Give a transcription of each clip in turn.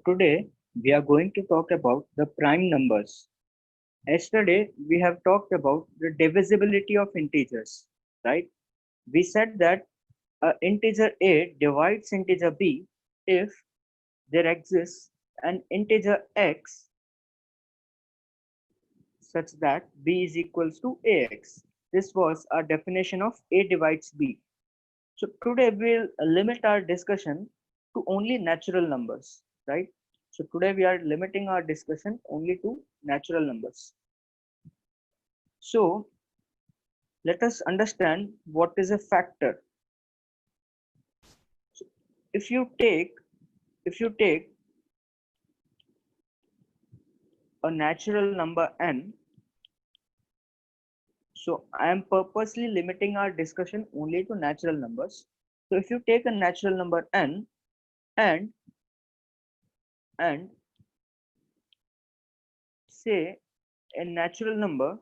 Today we are going to talk about the prime numbers. Yesterday we have talked about the divisibility of integers, right? We said that integer a divides integer b if there exists an integer x such that b is equals to ax. This was our definition of a divides b. So today we'll limit our discussion to only natural numbers, right? So today we are limiting our discussion only to natural numbers. So let us understand what is a factor. So if you take a natural number n, so I am purposely limiting our discussion only to natural numbers. So if you take a natural number n and say a natural number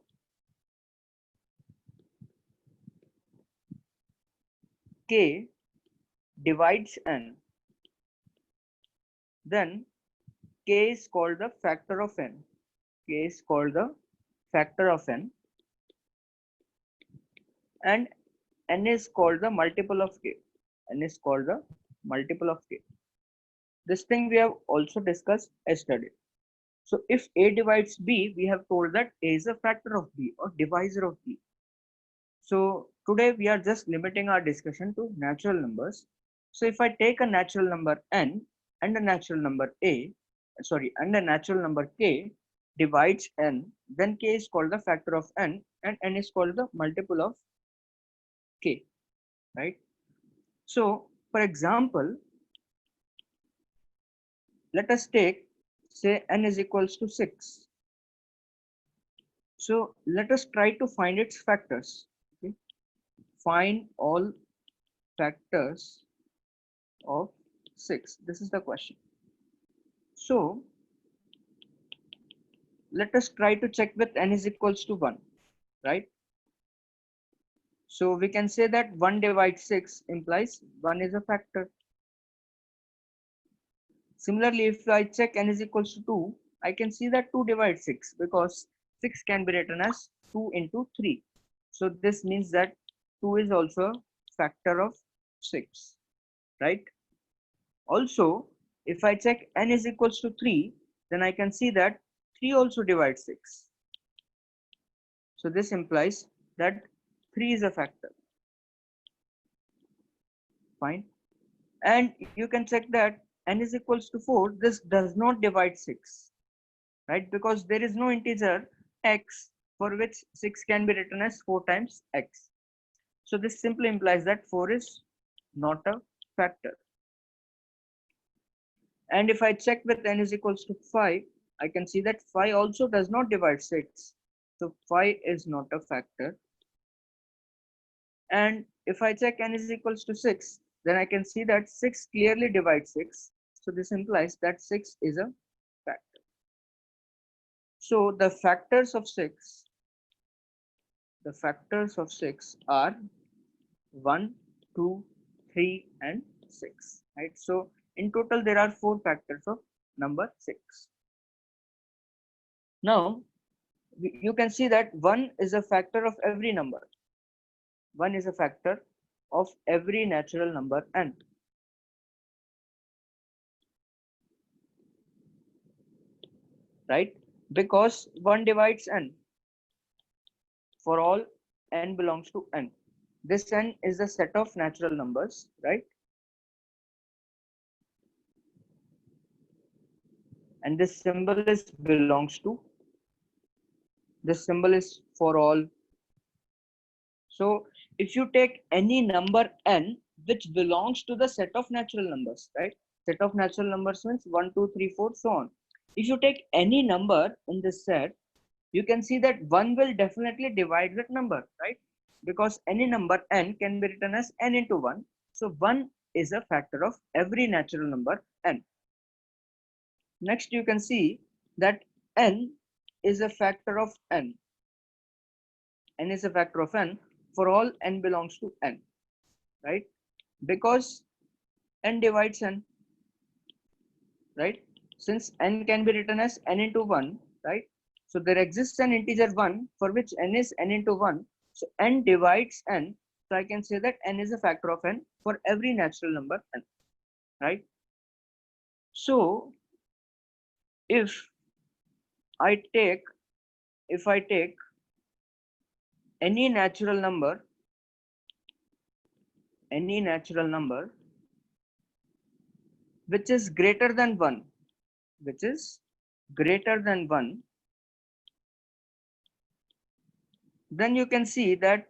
k divides n, then k is called the factor of n. K is called the factor of n, and n is called the multiple of k. N is called the multiple of k. This thing we have also discussed yesterday. So if a divides b, we have told that a is a factor of b or divisor of b. So today we are just limiting our discussion to natural numbers. So if I take a natural number n and a natural number and a natural number k divides n, then k is called the factor of n and n is called the multiple of k, right? So for example, let us take, say, n is equals to 6. So let us try to find its factors. Okay? Find all factors of 6. This is the question. So let us try to check with n is equals to 1, right? So we can say that 1 divides 6 implies 1 is a factor. Similarly, if I check n is equals to 2, I can see that 2 divides 6 because 6 can be written as 2 into 3. So this means that 2 is also a factor of 6, right? Also, if I check n is equals to 3, then I can see that 3 also divides 6. So this implies that 3 is a factor. Fine. And you can check that n is equals to 4. This does not divide 6, right? Because there is no integer x for which 6 can be written as 4 times x. So this simply implies that 4 is not a factor. And if I check with n is equals to 5, I can see that 5 also does not divide 6. So 5 is not a factor. And if I check n is equals to 6, then I can see that 6 clearly divides 6. So this implies that 6 is a factor. So the factors of 6 are 1, 2, 3, and 6, right? So in total there are 4 factors of number 6. Now you can see that 1 is a factor of every number. 1 is a factor of every natural number n. Right? Because 1 divides n for all n belongs to n. This n is the set of natural numbers, right? And this symbol is belongs to, this symbol is for all. So if you take any number n which belongs to the set of natural numbers, right? Set of natural numbers means 1, 2, 3, 4, so on. If you take any number in this set, you can see that 1 will definitely divide that number, right? Because any number n can be written as n into 1. So 1 is a factor of every natural number n. Next, you can see that n is a factor of n. N is a factor of n for all n belongs to n, right? Because n divides n, right? since n can be written as n into 1, right? So there exists an integer 1 for which n is n into 1. So n divides n. So I can say that n is a factor of n for every natural number n, right? So if I take if I take any natural number which is greater than 1, which is greater than 1, then you can see that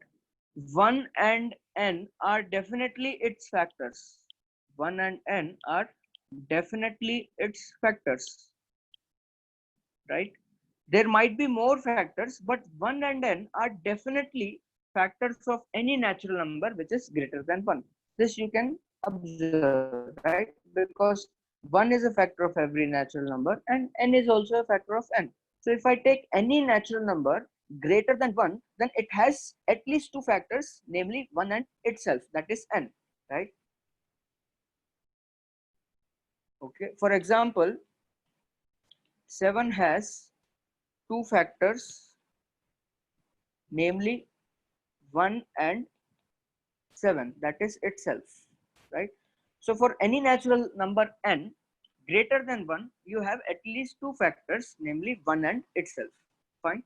1 and n are definitely its factors. 1 and n are definitely its factors, right? There might be more factors, but 1 and n are definitely factors of any natural number which is greater than 1. This you can observe, right? Because 1 is a factor of every natural number and n is also a factor of n. So if I take any natural number greater than 1, then it has at least two factors, namely 1 and itself, that is n, right? Okay, for example, 7 has two factors, namely 1 and 7, that is itself, right? So for any natural number n greater than 1, you have at least two factors, namely 1 and itself. Fine.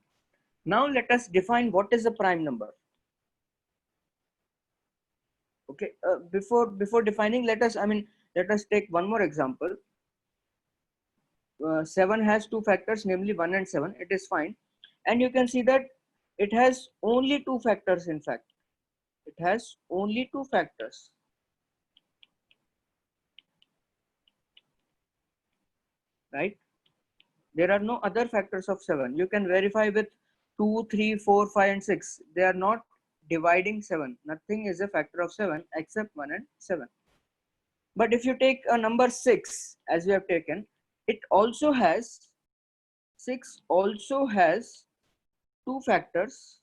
Now let us define what is a prime number. Okay, before defining, let us take one more example. 7 has two factors, namely 1 and 7. It is fine, and you can see that it has only two factors. In fact, it has only two factors, right? There are no other factors of 7. You can verify with 2, 3, 4, 5, and 6. They are not dividing 7. Nothing is a factor of 7 except 1 and 7. But if you take a number 6, as we have taken, it also has 6 also has two factors.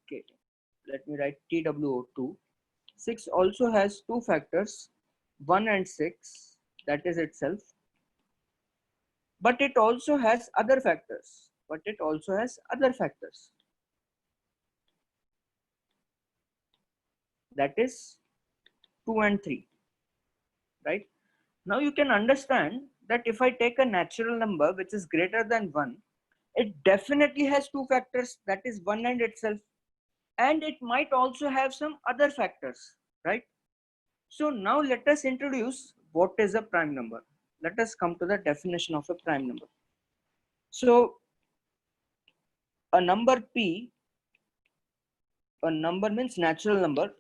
Okay, let me write TWO2. 6 also has two factors, 1 and 6, that is itself. But it also has other factors. That is 2 and 3, right? Now you can understand that if I take a natural number which is greater than 1, it definitely has two factors, that is 1 and itself, and it might also have some other factors, right? So now let us introduce what is a prime number. Let us come to the definition of a prime number. So a number p, a number means natural number,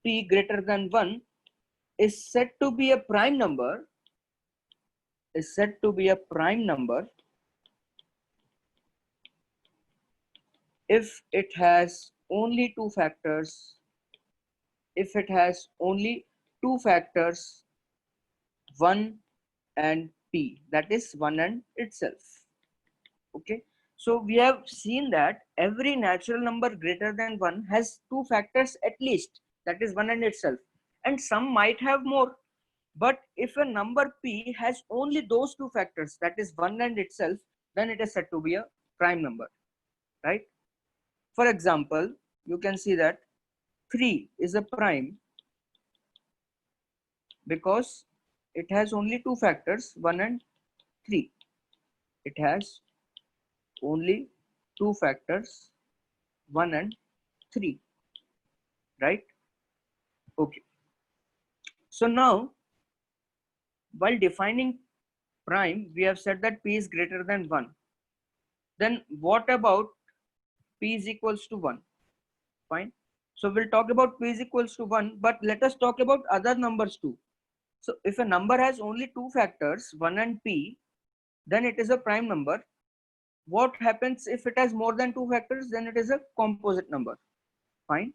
p greater than 1 is said to be a prime number, if it has only two factors, if it has only two factors, 1 and p, that is 1 and itself. Okay, so we have seen that every natural number greater than 1 has two factors at least, that is 1 and itself, and some might have more. But if a number p has only those two factors, that is 1 and itself, then it is said to be a prime number, right? For example, you can see that 3 is a prime because it has only two factors, 1 and 3. It has only two factors, 1 and 3, right? Okay. So now, while defining prime, we have said that p is greater than 1. Then what about p is equals to 1? Fine. So we'll talk about p is equals to 1, but let us talk about other numbers too. So if a number has only two factors, 1 and p, then it is a prime number. What happens if it has more than two factors? Then it is a composite number. Fine.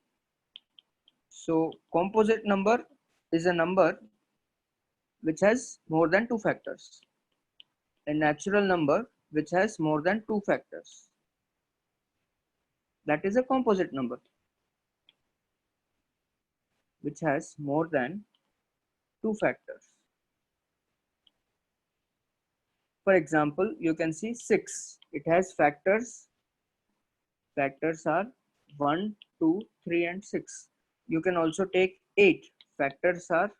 So composite number is a number which has more than two factors. A natural number which has more than two factors. That is a composite number which has more than two factors. For example, you can see 6. It has factors. Factors are 1, 2, 3, and 6. You can also take 8. Factors are,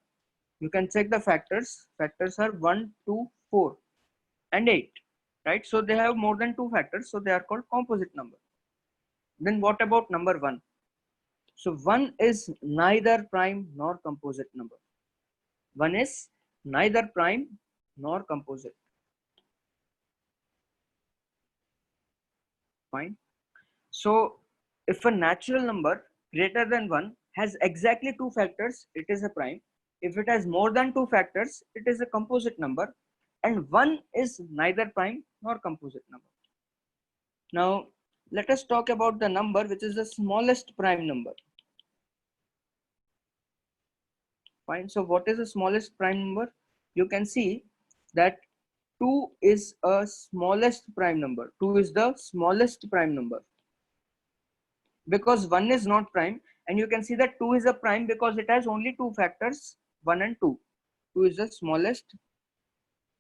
you can check the factors. Factors are 1, 2, 4, and 8. Right? So they have more than 2 factors. So they are called composite number. Then what about number 1? So 1 is neither prime nor composite number. 1 is neither prime nor composite. Fine. So if a natural number greater than 1 has exactly 2 factors, it is a prime. If it has more than 2 factors, it is a composite number. And 1 is neither prime nor composite number. Now, let us talk about the number which is the smallest prime number. Fine. So what is the smallest prime number? You can see that 2 is a smallest prime number. 2 is the smallest prime number because 1 is not prime, and you can see that 2 is a prime because it has only 2 factors, 1 and 2. 2 is the smallest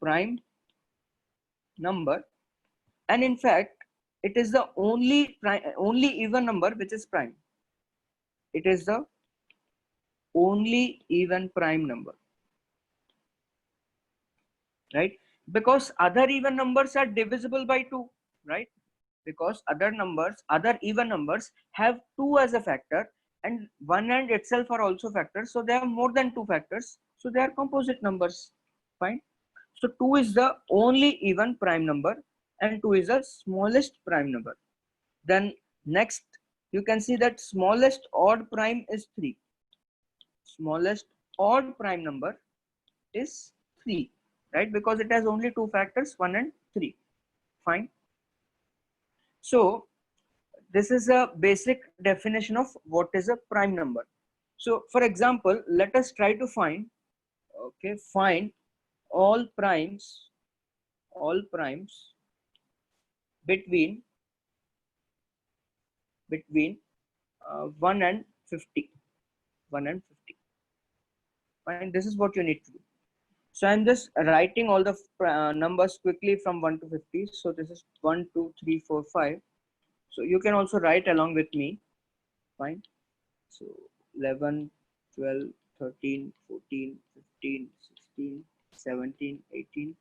prime number, and in fact it is the only even number which is prime. It is the only even prime number, right? Because other even numbers are divisible by 2, right? Because other even numbers have 2 as a factor, and 1 and itself are also factors, so they have more than 2 factors, so they are composite numbers. Fine. So 2 is the only even prime number, and 2 is the smallest prime number. Then next, you can see that smallest odd prime is 3. Smallest odd prime number is 3, right? Because it has only 2 factors, 1 and 3. Fine. So this is a basic definition of what is a prime number. So for example, let us try to find all primes between 1 and 50. Fine, this is what you need to do. So I'm just writing all the numbers quickly from 1 to 50. So this is 1, 2, 3, 4, 5. So you can also write along with me. Fine. So 11, 12, 13, 14, 15, 16, 17, 18,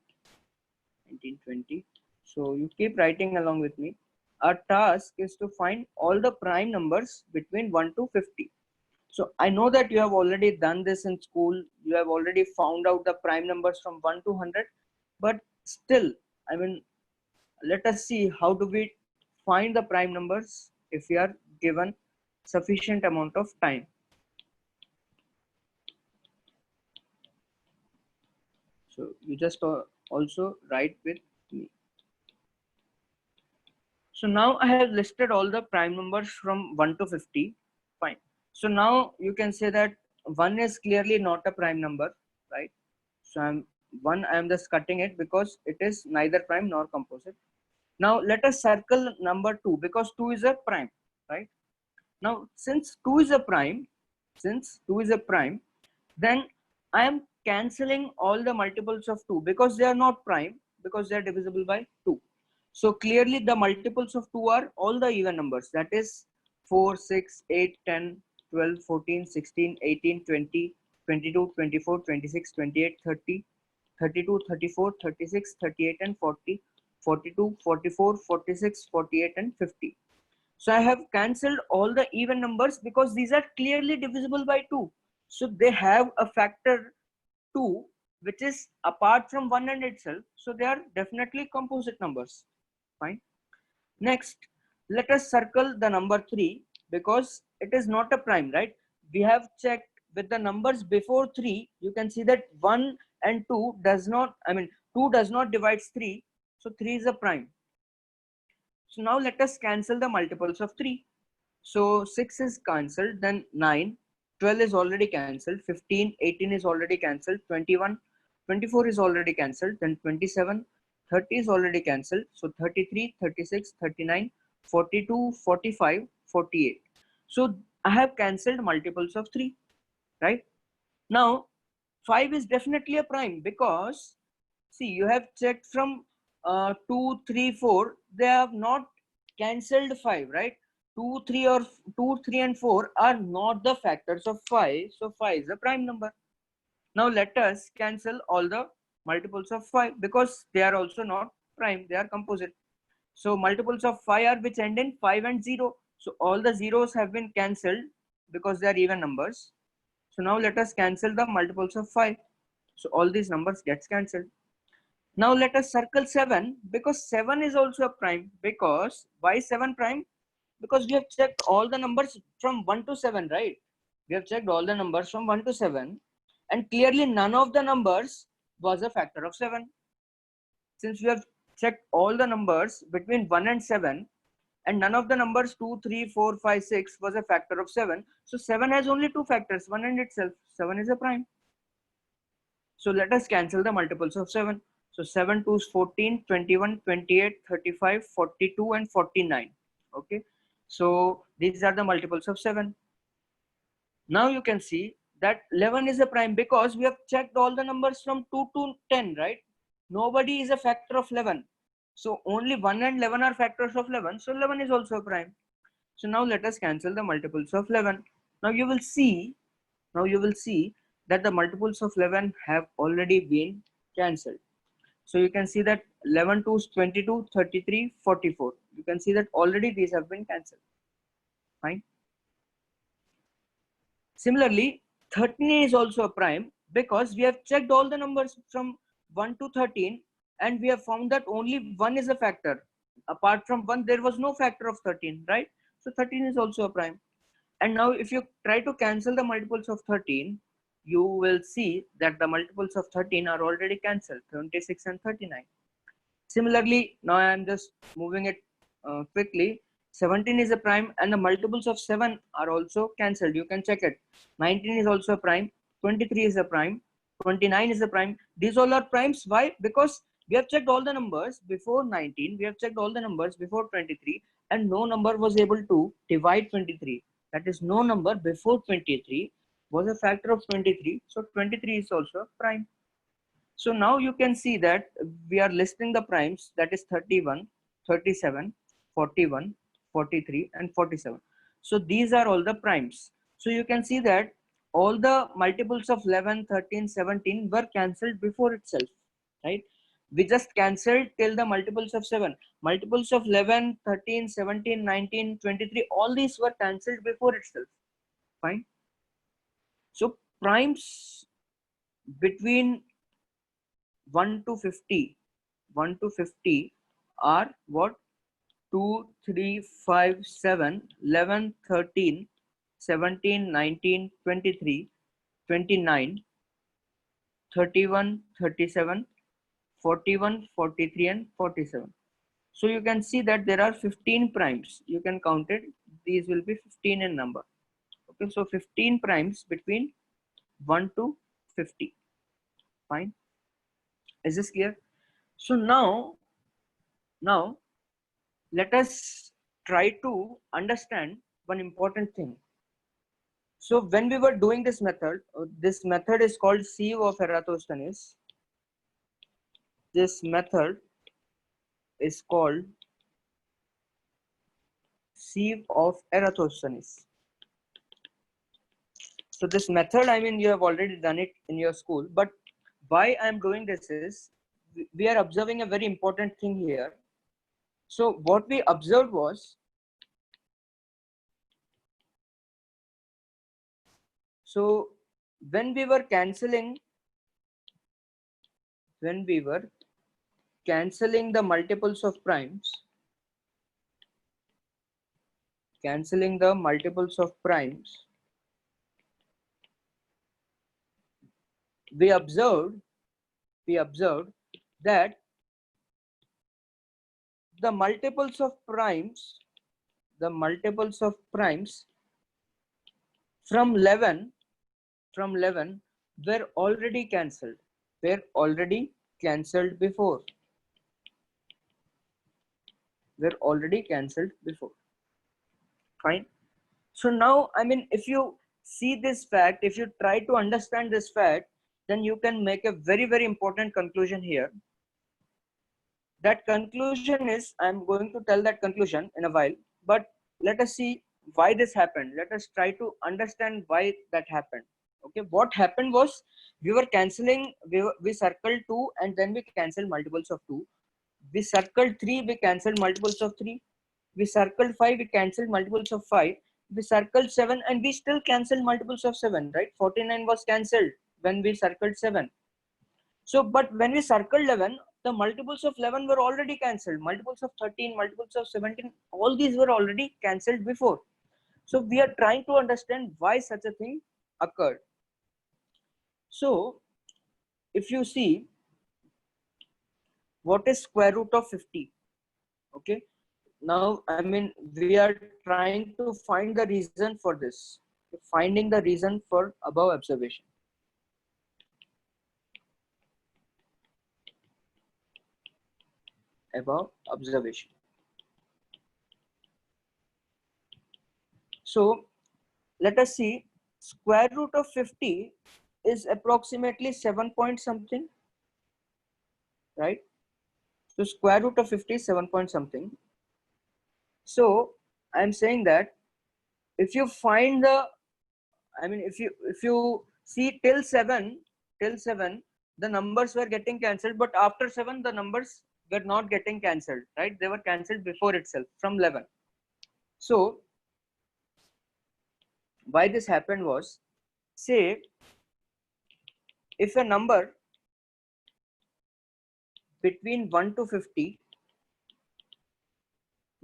19, 20. So you keep writing along with me. Our task is to find all the prime numbers between 1 to 50. So I know that you have already done this in school. You have already found out the prime numbers from 1 to 100. But still, I mean, let us see how do we find the prime numbers if we are given sufficient amount of time. So you just also write with me. So now I have listed all the prime numbers from 1 to 50. Fine. So now you can say that 1 is clearly not a prime number, right? So I am just cutting it because it is neither prime nor composite. Now let us circle number 2 because 2 is a prime, right? Now since 2 is a prime, then I am cancelling all the multiples of 2 because they are not prime, because they are divisible by 2. So clearly the multiples of 2 are all the even numbers, that is 4, 6, 8, 10, 12, 14, 16, 18, 20, 22, 24, 26, 28, 30, 32, 34, 36, 38 and 40, 42, 44, 46, 48 and 50. So I have cancelled all the even numbers because these are clearly divisible by 2. So they have a factor 2 which is apart from 1 and itself. So they are definitely composite numbers. Fine. Next, let us circle the number 3 because it is not a prime, right? We have checked with the numbers before 3. You can see that 1 and 2 does not, 2 does not divide 3. So 3 is a prime. So now let us cancel the multiples of 3. So 6 is cancelled, then 9, 12 is already cancelled, 15, 18 is already cancelled, 21, 24 is already cancelled, then 27, 30 is already cancelled. So 33, 36, 39, 42, 45, 48. So I have cancelled multiples of 3, right? Now 5 is definitely a prime because see, you have checked from 2, 3, 4, they have not cancelled 5, right? 2, 3 or 2, 3 and 4 are not the factors of 5. So 5 is a prime number. Now let us cancel all the multiples of 5 because they are also not prime, they are composite. So multiples of 5 are which end in 5 and 0. So all the zeros have been cancelled because they are even numbers. So now let us cancel the multiples of 5. So all these numbers gets cancelled. Now let us circle 7 because 7 is also a prime. Because why 7 prime? Because we have checked all the numbers from 1 to 7, right? We have checked all the numbers from 1 to 7 and clearly none of the numbers was a factor of 7. Since we have checked all the numbers between 1 and 7 and none of the numbers 2, 3, 4, 5, 6 was a factor of 7. So 7 has only two factors, 1 and itself. 7 is a prime. So let us cancel the multiples of 7. So 7 2 is 14, 21, 28, 35, 42 and 49. Okay. So these are the multiples of 7. Now you can see that 11 is a prime because we have checked all the numbers from 2 to 10, right? Nobody is a factor of 11. So only 1 and 11 are factors of 11. So 11 is also a prime. So now let us cancel the multiples of 11. Now you will see that the multiples of 11 have already been cancelled. So you can see that 11 to 22, 33, 44. You can see that already these have been cancelled. Fine. Similarly, 13 is also a prime because we have checked all the numbers from 1 to 13 and we have found that only 1 is a factor. Apart from 1, there was no factor of 13, right? So 13 is also a prime. And now if you try to cancel the multiples of 13, you will see that the multiples of 13 are already cancelled, 26 and 39. Similarly, now I am just moving it quickly. 17 is a prime and the multiples of 7 are also cancelled. You can check it. 19 is also a prime. 23 is a prime. 29 is a prime. These all are primes. Why? Because we have checked all the numbers before 19. We have checked all the numbers before 23 and no number was able to divide 23. That is, no number before 23 was a factor of 23. So 23 is also a prime. So now you can see that we are listing the primes, that is 31, 37, 41, 43 and 47. So these are all the primes. So you can see that all the multiples of 11, 13, 17 were cancelled before itself, right? We just cancelled till the multiples of 7. Multiples of 11, 13, 17, 19, 23, all these were cancelled before itself. Fine. So primes between 1 to 50 are what? 2 3 5 7 11 13 17 19 23 29 31 37 41 43 and 47. So you can see that there are 15 primes. You can count it. These will be 15 in number. Okay, so 15 primes between 1 to 50. Fine. Is this clear? So now let us try to understand one important thing. So when we were doing this method is called sieve of Eratosthenes. This method is called sieve of Eratosthenes. So this method, I mean, you have already done it in your school, but why I'm doing this is we are observing a very important thing here. So what we observed was, so when we were cancelling the multiples of primes, we observed that the multiples of primes from 11 were already cancelled before. Fine. So now, I mean, if you see this fact, if you try to understand this fact, then you can make a very, very important conclusion here. that conclusion is, I'm going to tell that conclusion in a while, but let us see why this happened. Let us try to understand why that happened. Okay, what happened was, we were cancelling, we circled 2 and then we cancelled multiples of 2. We circled 3, we cancelled multiples of 3. We circled 5, we cancelled multiples of 5. We circled 7 and we still cancelled multiples of 7, right? 49 was cancelled when we circled 7. So, but when we circled 11, the multiples of 11 were already cancelled. Multiples of 13, multiples of 17, all these were already cancelled before. So we are trying to understand why such a thing occurred. So if you see, what is square root of 50? Okay. Now, I mean, we are trying to find the reason for this. Finding the reason for above observation. Above observation. So let us see, square root of 50 is approximately 7 point something, right? So square root of 50 is 7 point something. So I'm saying that if you find the, I mean, if you see till 7, the numbers were getting cancelled, but after 7, the numbers were not getting cancelled, right? They were cancelled before itself from 11. So why this happened was, say, if a number between 1 to 50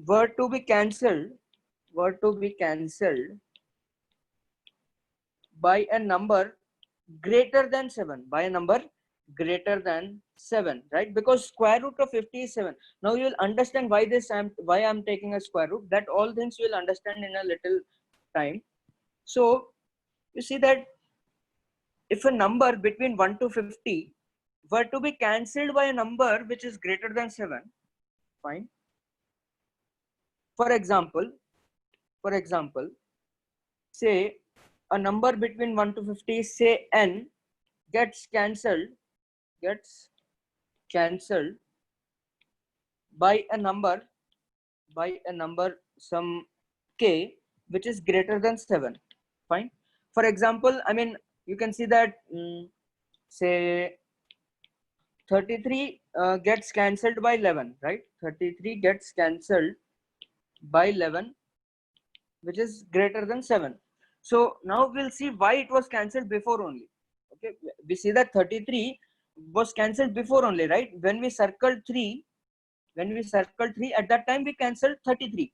were to be cancelled by a number greater than 7, right? Because square root of 50 is 7. Now you will understand why I'm taking a square root. That all things you will understand in a little time. So you see that if a number between 1 to 50 were to be cancelled by a number which is greater than 7, fine. For example, say a number between 1 to 50, say n, gets cancelled by a number some k which is greater than 7, fine. For example, I mean, you can see that say 33 gets cancelled by 11, right? 33 gets cancelled by 11 which is greater than 7. So now we'll see why it was cancelled before only. Okay, we see that 33 was cancelled before only, right? When we circled 3, at that time we cancelled 33,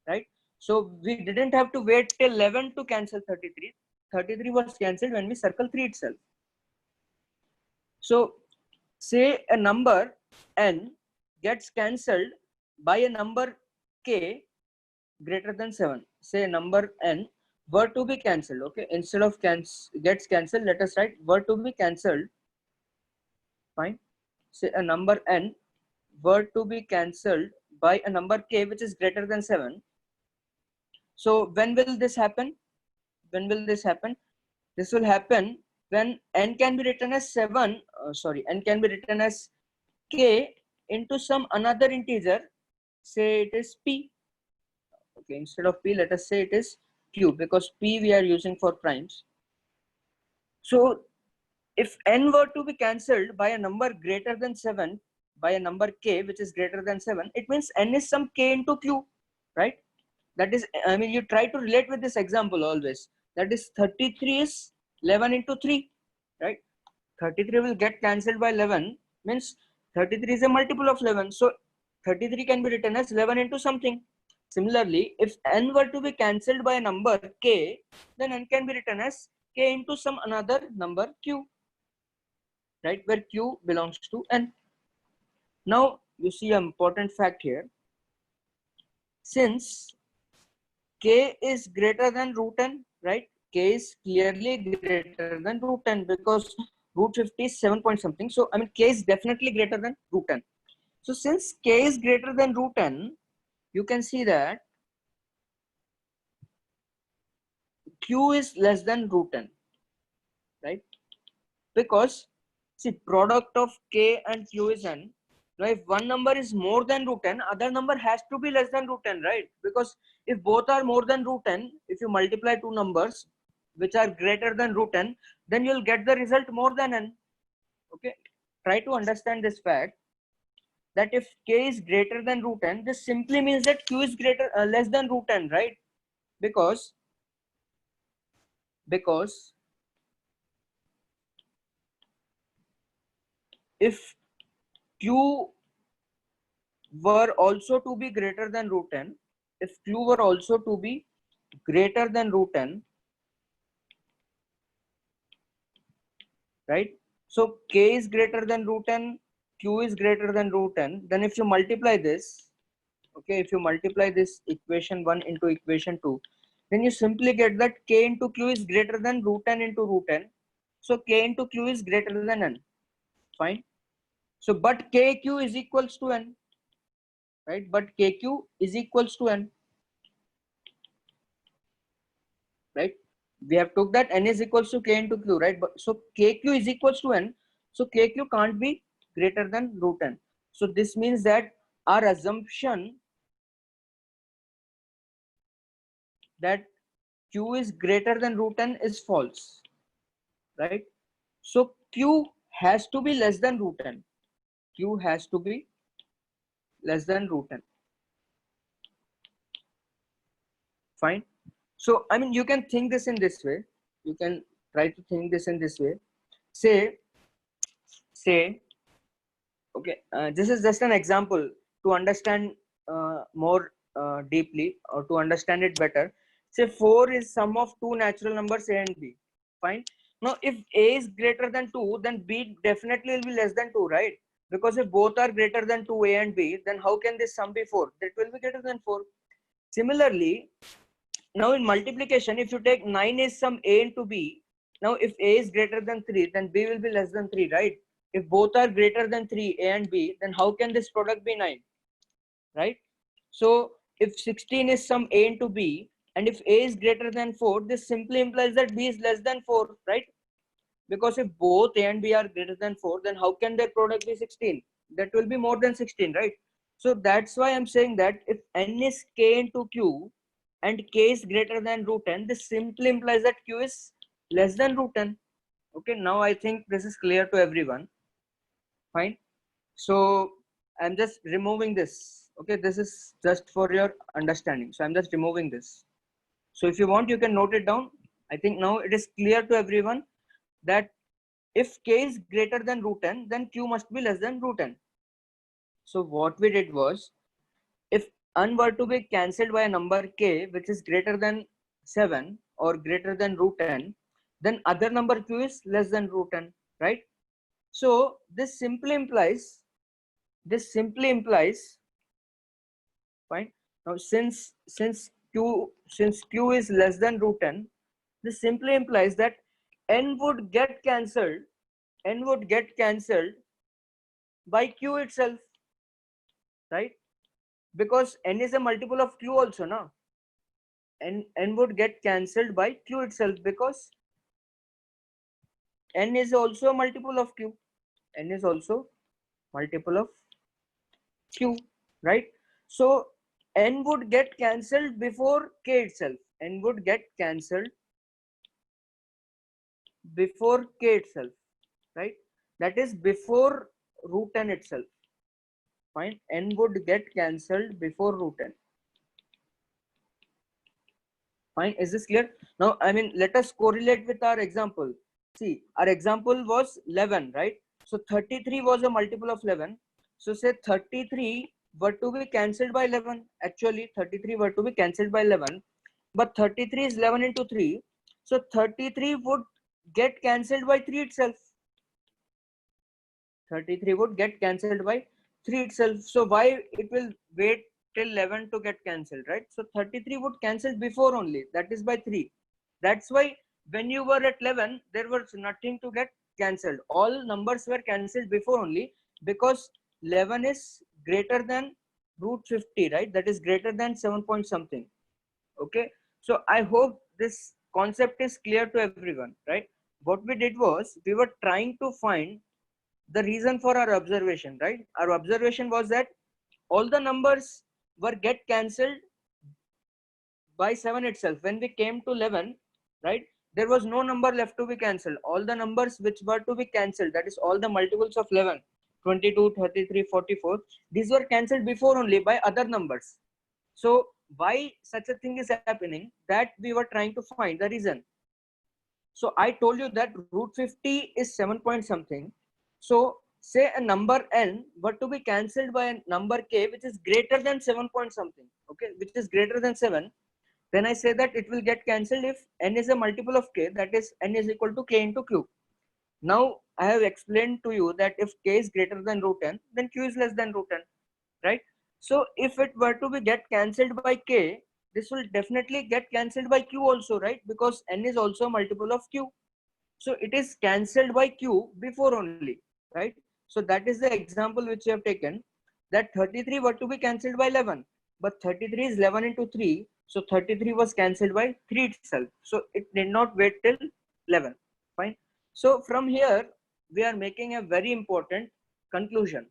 right? So we didn't have to wait till 11 to cancel 33. 33 was cancelled when we circle 3 itself. So say a number n gets cancelled by a number k greater than 7. Say number n were to be cancelled. Okay, instead of gets cancelled, let us write were to be cancelled, fine. Say a number n were to be cancelled by a number k which is greater than 7. So when will this happen? This will happen when n can be written as n can be written as k into some another integer. Say it is p. Okay, instead of p, let us say it is q, because p we are using for primes. So if n were to be cancelled by a number greater than 7, by a number k which is greater than 7, it means n is some k into q, right? That is, I mean, you try to relate with this example always. That is 33 is 11 into 3, right? 33 will get cancelled by 11, means 33 is a multiple of 11. So 33 can be written as 11 into something. Similarly, if n were to be cancelled by a number k, then n can be written as k into some another number q, right? Where q belongs to n. Now you see an important fact here. Since k is greater than root n, right? K is clearly greater than root n because root 50 is 7 point something. So I mean, k is definitely greater than root n. So since k is greater than root n, you can see that q is less than root n, right? Because see, product of k and q is n, Now, if one number is more than root 10, other number has to be less than root 10, right? Because if both are more than root 10, if you multiply two numbers which are greater than root 10, then you'll get the result more than n. Okay, try to understand this fact that if k is greater than root 10, this simply means that q is less than root 10, right? Because if q were also to be greater than root 10, if q were also to be greater than root 10, right? So k is greater than root 10, q is greater than root 10. Then if you multiply this, okay, if you multiply this equation 1 into equation 2, then you simply get that k into q is greater than root 10 into root 10. So k into q is greater than n. Fine. So but kq is equals to n, right? But kq is equals to n, right? We have took that n is equals to k into q, right? But so kq is equals to n, so kq can't be greater than root n. So this means that our assumption that q is greater than root n is false, right? So q has to be less than root n. Q has to be less than root n. Fine. So I mean, you can think this in this way. You can try to think this in this way. Say, okay, this is just an example to understand more deeply, or to understand it better. Say 4 is sum of two natural numbers a and b. Fine. Now if a is greater than 2, then b definitely will be less than 2, right? Because if both are greater than 2, a and b, then how can this sum be 4? That will be greater than 4. Similarly, now in multiplication, if you take 9 is sum a into b, now if a is greater than 3, then b will be less than 3, right? If both are greater than 3, a and b, then how can this product be 9, right? So if 16 is sum a into b, and if a is greater than 4, this simply implies that b is less than 4, right? Because if both a and b are greater than 4, then how can their product be 16? That will be more than 16, right? So that's why I'm saying that if n is k into q and k is greater than root n, this simply implies that q is less than root n. Okay, now I think this is clear to everyone. Fine. So I'm just removing this. Okay, this is just for your understanding. So I'm just removing this. So if you want, you can note it down. I think now it is clear to everyone that if k is greater than root n, then q must be less than root n. So what we did was, if n were to be cancelled by a number k which is greater than 7 or greater than root n, then other number q is less than root n, right? So this simply implies, fine. Now since q is less than root n, this simply implies that n would get cancelled by q itself, right? Because n is a multiple of q also, no? N would get cancelled by q itself because n is also a multiple of q. N is also multiple of q, right? So n would get cancelled before k itself. N would get cancelled before k itself, right? That is before root n itself. Fine. N would get cancelled before root n. Fine. Is this clear? Now, I mean, let us correlate with our example. See, our example was 11, right? So 33 was a multiple of 11. So say 33 were to be cancelled by 11. Actually, 33 were to be cancelled by 11. But 33 is 11 into 3. So 33 would get cancelled by 3 itself. 33 would get cancelled by 3 itself. So why it will wait till 11 to get cancelled, right? So 33 would cancel before only, that is by 3. That's why when you were at 11, there was nothing to get cancelled. All numbers were cancelled before only, because 11 is greater than root 50, right? That is greater than 7 point something. Okay. So I hope this concept is clear to everyone, right? What we did was, we were trying to find the reason for our observation, right? Our observation was that all the numbers were get cancelled by 7 itself. When we came to 11, right, there was no number left to be cancelled. All the numbers which were to be cancelled, that is all the multiples of 11, 22, 33, 44, these were cancelled before only by other numbers. So why such a thing is happening, that we were trying to find the reason. So I told you that root 50 is 7 point something. So say a number n were to be cancelled by a number k which is greater than 7 point something, okay, which is greater than 7, then I say that it will get cancelled if n is a multiple of k, that is n is equal to k into q. Now I have explained to you that if k is greater than root n, then q is less than root n, right? So if it were to be get cancelled by k, this will definitely get cancelled by q also, right? Because n is also a multiple of q. So it is cancelled by q before only, right? So that is the example which we have taken, that 33 were to be cancelled by 11, but 33 is 11 into 3, so 33 was cancelled by 3 itself. So it did not wait till 11. Fine. So from here we are making a very important conclusion.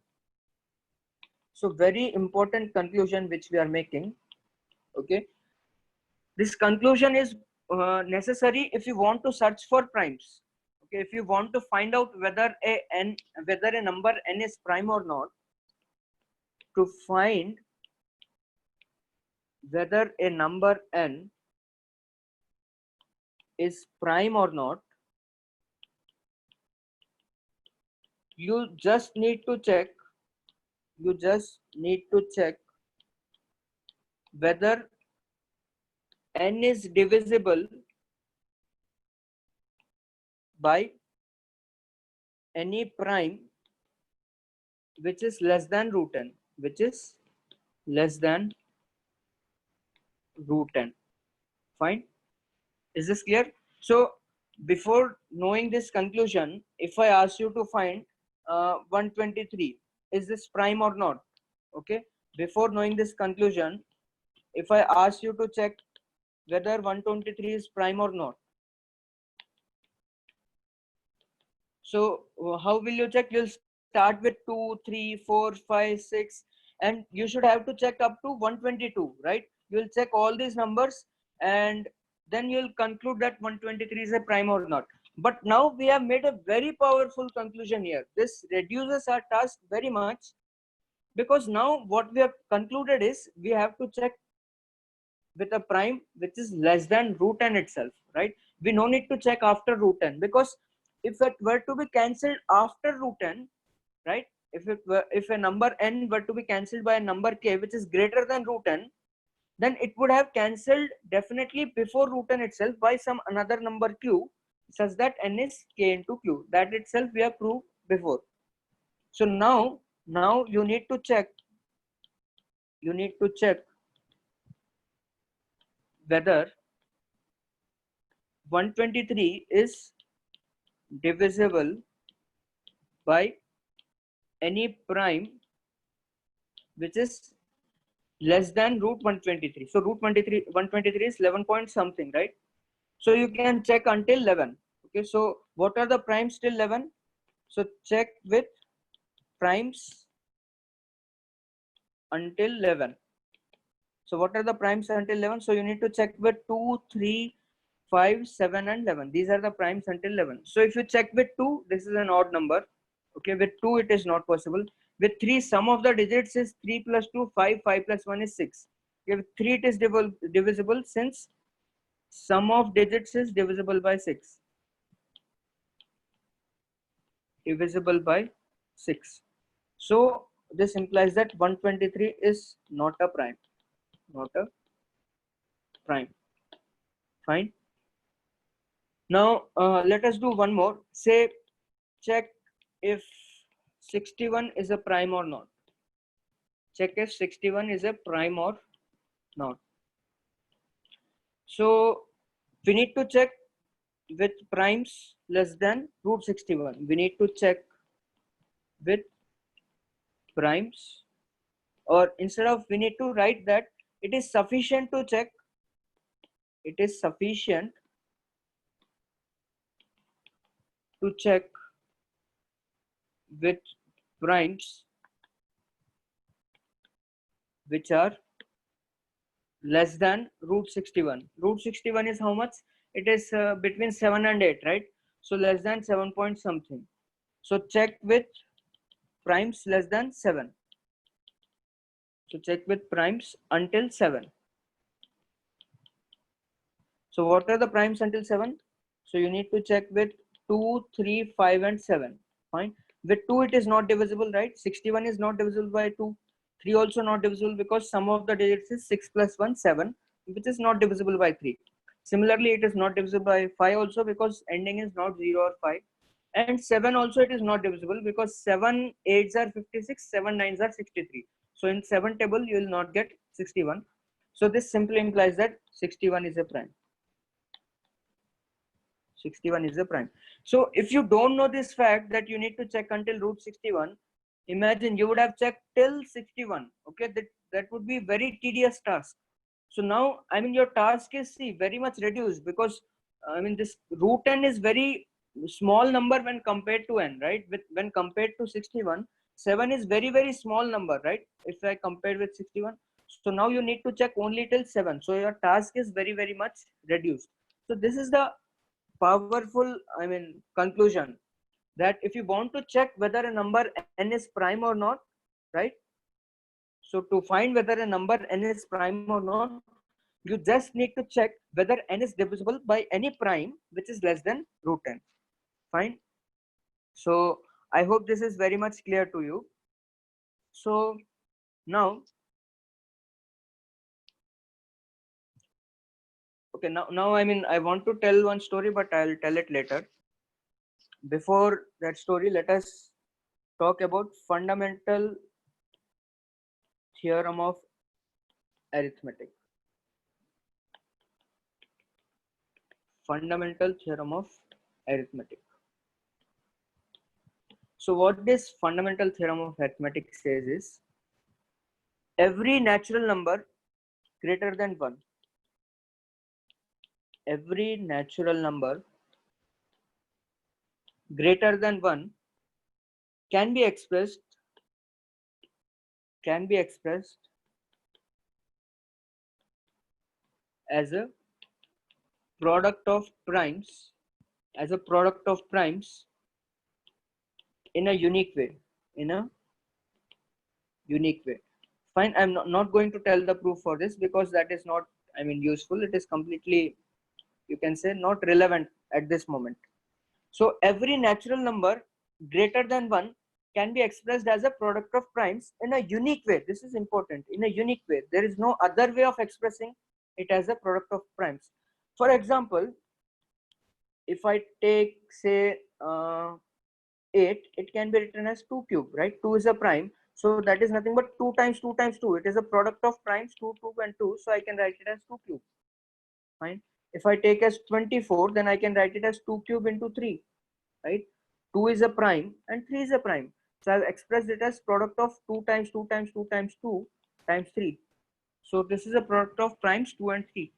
So very important conclusion which we are making. Okay. This conclusion is necessary if you want to search for primes. Okay, if you want to find out whether a number n is prime or not, to find whether a number n is prime or not, you just need to check whether n is divisible by any prime which is less than root n, which is less than root n. Fine. Is this clear? So before knowing this conclusion, if I ask you to find 123, is this prime or not? Okay. Before knowing this conclusion, if I ask you to check whether 123 is prime or not, so how will you check? You'll start with 2, 3, 4, 5, 6, and you should have to check up to 122, right? You'll check all these numbers and then you'll conclude that 123 is a prime or not. But now we have made a very powerful conclusion here. This reduces our task very much, because now what we have concluded is we have to check with a prime which is less than root n itself, right? We no need to check after root n, because if it were to be cancelled after root n, right? If a number n were to be cancelled by a number k which is greater than root n, then it would have cancelled definitely before root n itself by some another number q, such that n is k into q. That itself we have proved before. So now you need to check whether 123 is divisible by any prime which is less than root 123. So root 123 is 11 point something, right? So you can check until 11. Okay, so what are the primes till 11? So check with primes until 11. So what are the primes until 11? So you need to check with 2, 3, 5, 7 and 11. These are the primes until 11. So if you check with 2, this is an odd number. Okay, with 2 it is not possible. With 3, sum of the digits is 3 plus 2, 5, 5 plus 1 is 6. Okay, with 3 it is divisible, since sum of digits is divisible by 6. Divisible by 6. So this implies that 123 is not a prime. Not a prime. Fine. Now let us do one more. Say, check if 61 is a prime or not. Check if 61 is a prime or not. So we need to check with primes less than root 61. We need to check with primes, or instead of, we need to write that it is sufficient to check. It is sufficient to check with primes which are less than root 61. Root 61 is how much? It is between 7 and 8, right? So less than 7 point something. So check with primes less than 7. So check with primes until 7. So what are the primes until 7? So you need to check with 2, 3, 5 and 7. Fine. With 2 it is not divisible, right? 61 is not divisible by 2. 3 also not divisible because sum of the digits is 6 plus 1, 7, which is not divisible by 3. Similarly, it is not divisible by 5 also because ending is not 0 or 5. And 7 also it is not divisible because 7 8s are 56, 7 9s are 63. So in 7 table you will not get 61. So this simply implies that 61 is a prime. 61 is a prime. So if you don't know this fact that you need to check until root 61, imagine you would have checked till 61. Okay, that would be very tedious task. So now, I mean, your task is very much reduced because I mean this root n is very small number when compared to n, right? When compared to 61, 7 is very small number, right? If I compare with 61. So now you need to check only till 7. So your task is very much reduced. So this is the powerful, I mean, conclusion that if you want to check whether a number n is prime or not, right? So to find whether a number n is prime or not, you just need to check whether n is divisible by any prime which is less than root n. Fine. So I hope this is very much clear to you. So now, okay, now I mean, I want to tell one story, but I'll tell it later. Before that story, let us talk about fundamental theorem of arithmetic. Fundamental theorem of arithmetic. So what this fundamental theorem of arithmetic says is every natural number greater than 1, every natural number greater than 1 can be expressed as a product of primes in a unique way, fine. I'm not going to tell the proof for this because that is not, I mean, useful. It is completely, you can say, not relevant at this moment. So every natural number greater than 1 can be expressed as a product of primes in a unique way. This is important. In a unique way. There is no other way of expressing it as a product of primes. For example, if I take, say, 8, it can be written as 2 cube, right? 2 is a prime. So that is nothing but 2 times 2 times 2. It is a product of primes 2, 2 and 2. So I can write it as 2 cube. Fine. If I take as 24, then I can write it as 2 cube into 3. Right? 2 is a prime and 3 is a prime. So I've expressed it as product of 2 times 2 times 2 times 2 times 3. So this is a product of primes 2 and 3.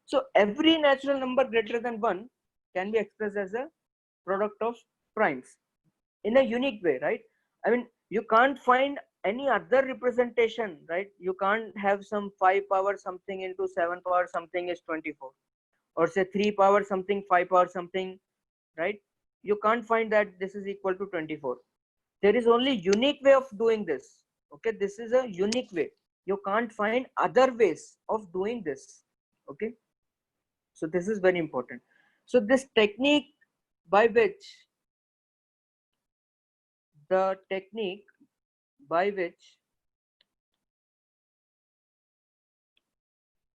So every natural number greater than 1 can be expressed as a product of primes in a unique way, right? I mean, you can't find any other representation, right? You can't have some 5 power something into 7 power something is 24, or say 3 power something 5 power something, right? You can't find that this is equal to 24. There is only unique way of doing this. Okay, this is a unique way. You can't find other ways of doing this. Okay, so this is very important. So this technique by which the technique by which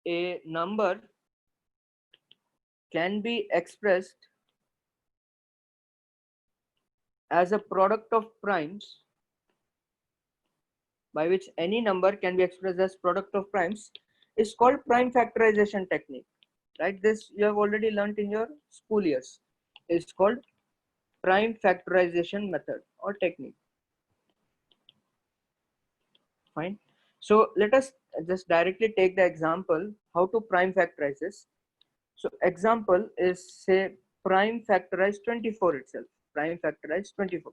a number can be expressed as a product of primes, by which any number can be expressed as product of primes, is called prime factorization technique, right? This you have already learned in your school years. It's called prime factorization method or technique. Fine. So let us just directly take the example how to prime factorize this. So example is, say, prime factorize 24 itself. Prime factorize 24.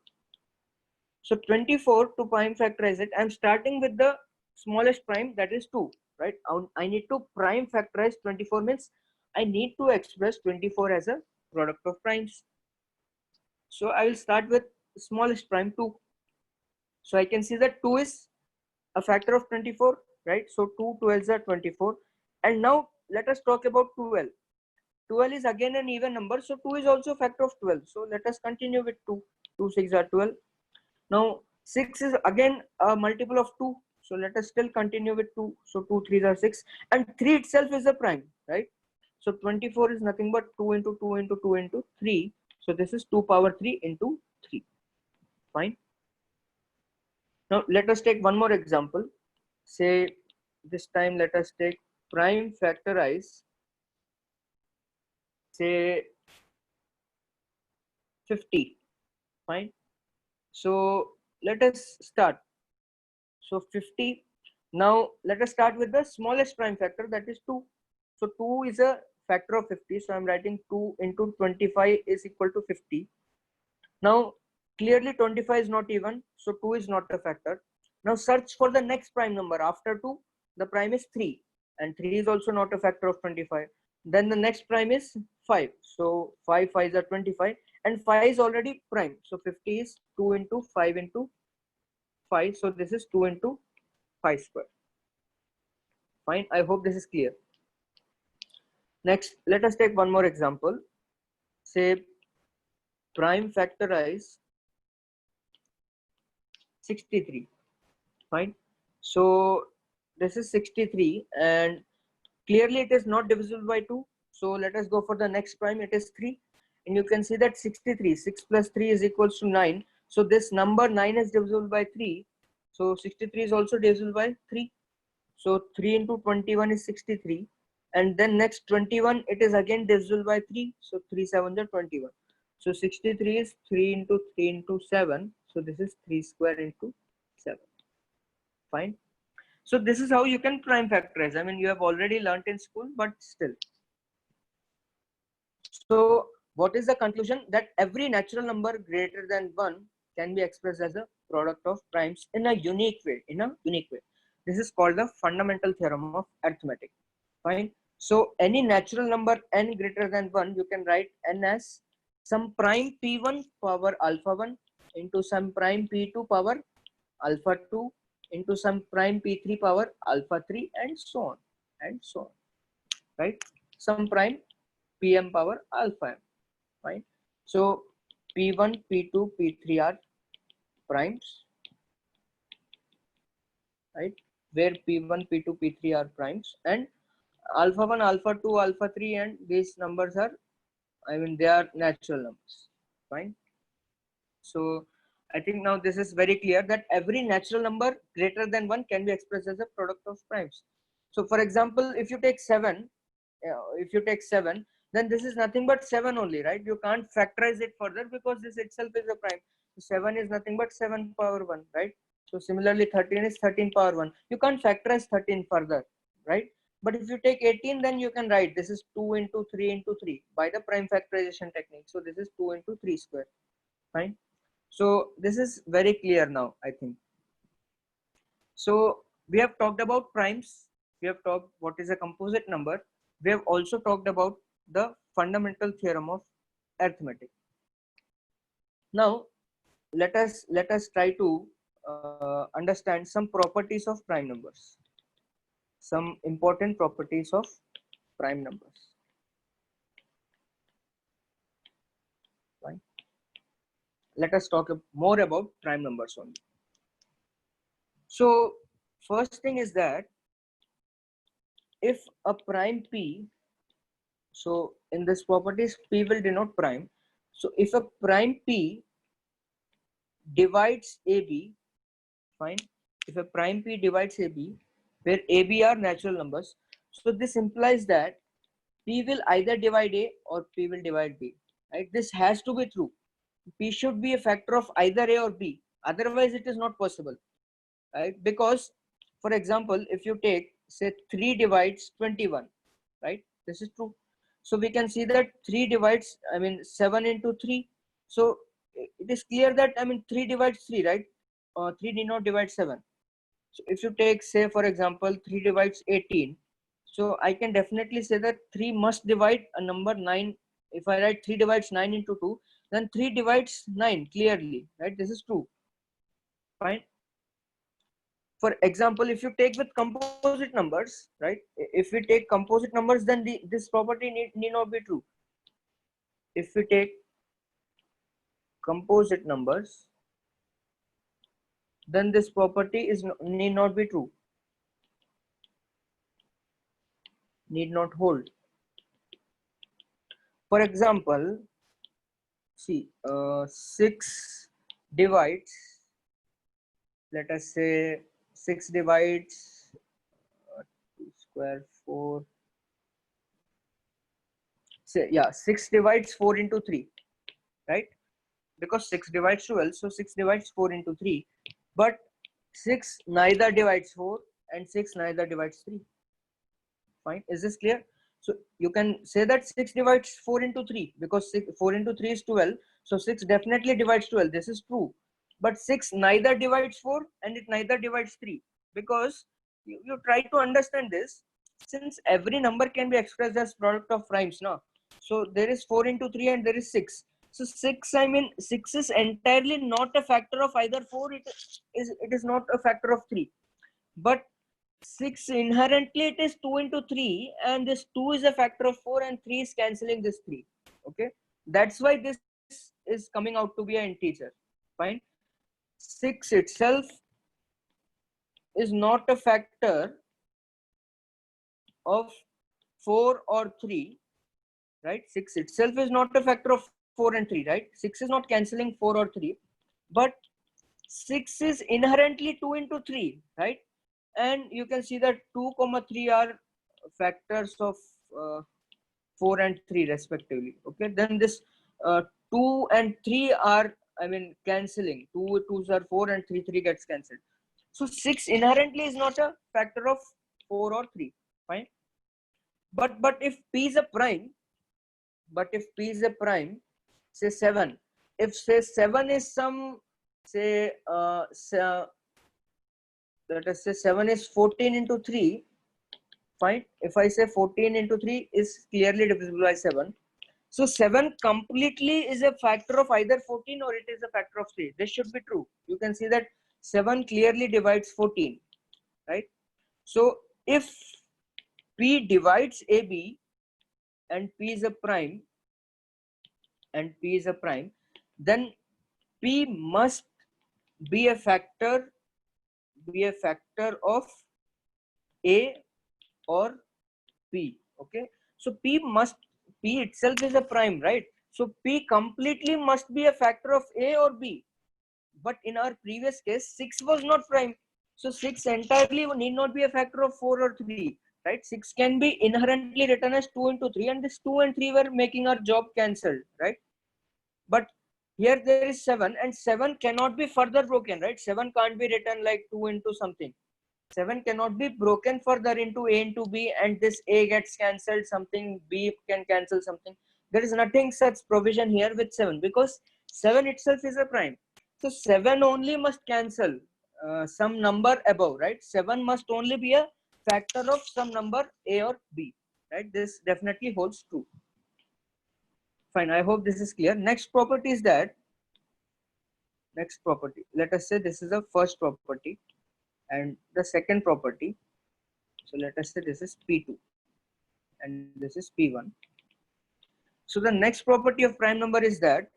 So 24, to prime factorize it, I'm starting with the smallest prime, that is 2, right? I need to prime factorize 24, means I need to express 24 as a product of primes. So I will start with smallest prime 2. So I can see that 2 is a factor of 24, right? So 2 12s are 24. And now let us talk about 12. 12 is again an even number, so 2 is also a factor of 12. So let us continue with 2. 2 6 are 12. Now 6 is again a multiple of 2. So let us still continue with 2. So 2 3s are 6, and 3 itself is a prime, right? So 24 is nothing but 2 into 2 into 2 into 3. So this is 2 power 3 into 3. Fine. Now let us take one more example. Say this time let us take prime factorize, say 50. Fine. So let us start. So 50. Now let us start with the smallest prime factor, that is 2. So 2 is a factor of 50. So I'm writing 2 into 25 is equal to 50. Now clearly 25 is not even, so 2 is not a factor. Now search for the next prime number after 2. The prime is 3, and 3 is also not a factor of 25. Then the next prime is 5. So 5 5s are 25, and 5 is already prime. So 50 is 2 into 5 into 5. So this is 2 into 5 square. Fine. I hope this is clear. Next, let us take one more example. Say prime factorize 63. Fine. So this is 63, and clearly it is not divisible by 2. So let us go for the next prime. It is 3, and you can see that 63, 6 plus 3 is equals to 9. So this number 9 is divisible by 3. So 63 is also divisible by 3. So 3 into 21 is 63, and then next 21, it is again divisible by 3. So 3 7s are 21. So 63 is 3 into 3 into 7. So this is 3 square into 7. Fine. So this is how you can prime factorize. I mean, you have already learnt in school, but still. So what is the conclusion? That every natural number greater than 1 can be expressed as a product of primes in a unique way. This is called the fundamental theorem of arithmetic. Fine. So any natural number n greater than 1, you can write n as some prime p1 power alpha 1 into some prime p2 power alpha 2 into some prime p3 power alpha 3, and so on and so on, right? Some prime pm power alpha m. Fine. So p1 p2 p3 are primes, right, where p1 p2 p3 are primes, and alpha 1 alpha 2 alpha 3, and these numbers are, I mean, they are natural numbers. Fine. So I think now this is very clear that every natural number greater than 1 can be expressed as a product of primes. So for example, if you take 7, then this is nothing but 7 only, right? You can't factorize it further because this itself is a prime. So 7 is nothing but 7 power 1, right? So similarly 13 is 13 power 1. You can't factorize 13 further, right? But if you take 18, then you can write this is 2 into 3 into 3 by the prime factorization technique. So this is 2 into 3 square. Fine. So this is very clear now, I think. So we have talked about primes. We have talked what is a composite number. We have also talked about the fundamental theorem of arithmetic. Now let us try to understand some properties of prime numbers. Some important properties of prime numbers. Right? Let us talk more about prime numbers only. So first thing is that if a prime p, so in this properties p will denote prime. So if a prime p divides ab, fine, if a prime p divides ab, where ab are natural numbers, so this implies that p will either divide a or p will divide b, right? This has to be true. P should be a factor of either a or b, otherwise it is not possible, right? Because for example, if you take say 3 divides 21, right, this is true. So we can see that 3 divides, I mean 7 into 3. So it is clear that, I mean, 3 divides 3, right? 3 need not divide 7. So if you take, say, for example, 3 divides 18, so I can definitely say that 3 must divide a number 9. If I write 3 divides 9 into 2, then 3 divides 9 clearly, right? This is true. Fine. For example, if you take with composite numbers, right? If we take composite numbers, then this property need not be true. If we take composite numbers, then this property need not be true, need not hold. For example, see, 6 divides, let us say 6 divides 2 square 4. Say, yeah, 6 divides 4 into 3, right? Because 6 divides 12, so 6 divides 4 into 3. But 6 neither divides 4 and 6 neither divides 3. Fine, is this clear? So you can say that 6 divides 4 into 3 because 4 into 3 is 12. So 6 definitely divides 12. This is true. But 6 neither divides 4 and it neither divides 3, because you try to understand this. Since every number can be expressed as product of primes now. So there is 4 into 3 and there is 6. So 6, I mean, 6 is entirely not a factor of either 4. It is not a factor of 3. But 6 inherently it is 2 into 3, and this 2 is a factor of 4 and 3 is cancelling this 3. Okay, that's why this is coming out to be an integer. Fine. 6 itself is not a factor of 4 or 3, right? 6 itself is not a factor of 4 and 3, right? 6 is not cancelling 4 or 3, but 6 is inherently 2 into 3, right? And you can see that 2, 3 are factors of 4 and 3 respectively. Okay, then this 2 and 3 are, I mean, cancelling. 2 2s are 4 and 3 gets cancelled. So 6 inherently is not a factor of 4 or 3. Fine. But if P is a prime, say 7. If say 7 is some, say let us say 7 is 14 into 3. Fine. If I say 14 into 3 is clearly divisible by 7. So 7 completely is a factor of either 14 or it is a factor of 3. This should be true. You can see that 7 clearly divides 14, right? So if P divides AB and P is a prime, then P must be a factor of A or P. Okay, so P itself is a prime, right? So P completely must be a factor of A or B. But in our previous case, 6 was not prime. So 6 entirely need not be a factor of 4 or 3, right? 6 can be inherently written as 2 into 3, and this 2 and 3 were making our job cancelled, right? But here there is 7, and 7 cannot be further broken, right? 7 can't be written like 2 into something. 7 cannot be broken further into A into B, and this A gets cancelled, something B can cancel something. There is nothing such provision here with 7, because 7 itself is a prime. So 7 only must cancel some number above, right? 7 must only be a factor of some number A or B, right? This definitely holds true. Fine, I hope this is clear. Next property is that, let us say this is the first property and the second property. So let us say this is P2 and this is P1. So the next property of prime number is that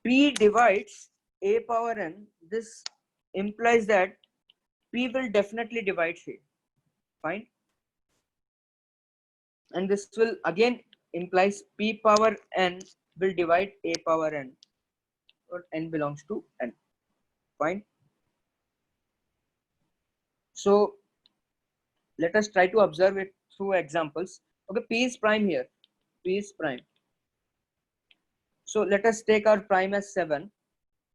P divides A power n. This implies that P will definitely divide A. Fine. And this will again implies P power n will divide A power n, or n belongs to n. Fine. So let us try to observe it through examples. Okay, P is prime here. P is prime. So let us take our prime as 7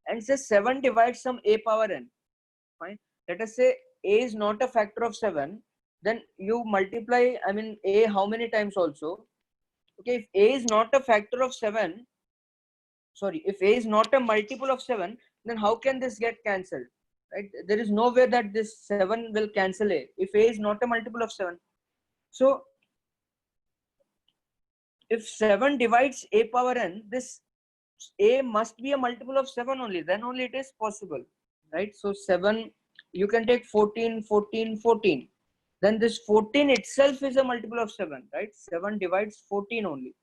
and say 7 divides some A power n. Fine. Let us say A is not a factor of 7. Then you multiply, I mean, A how many times also? Okay, if A is not a factor of 7, sorry, if a is not a multiple of 7, then how can this get cancelled, right? There is no way that this 7 will cancel a if a is not a multiple of 7. So if 7 divides a power n, this a must be a multiple of 7 only, then only it is possible, right? So 7, you can take 14, 14, 14. Then this 14 itself is a multiple of 7, right? 7 divides 14 only.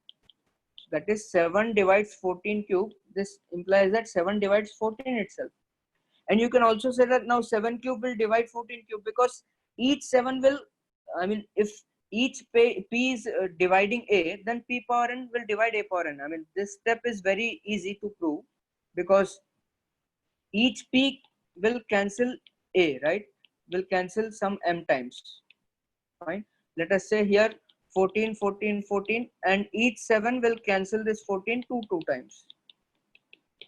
So that is 7 divides 14 cube. This implies that 7 divides 14 itself. And you can also say that now 7 cube will divide 14 cube, because each 7 will, I mean, if each p is dividing a, then p power n will divide a power n. I mean, this step is very easy to prove, because each p will cancel a, right? Will cancel some m times. Fine. Let us say here 14, 14, 14, and each 7 will cancel this 14 two times.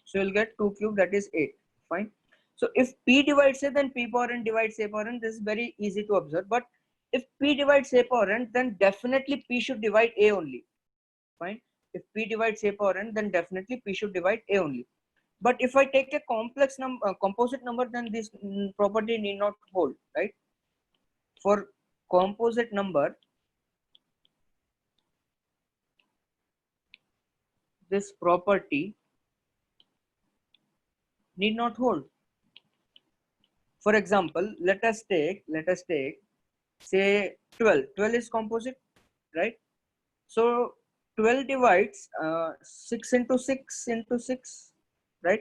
So you'll get 2 cube, that is 8. Fine. So if p divides a, then p power n divides a power n. This is very easy to observe. But if p divides a power n, then definitely p should divide a only. Fine. If p divides a power n, then definitely p should divide a only. But if I take a complex number, composite number, then this property need not hold, right? For composite number, this property need not hold. For example, let us take say 12. 12 is composite, right? So 12 divides 6 into 6 into 6, right?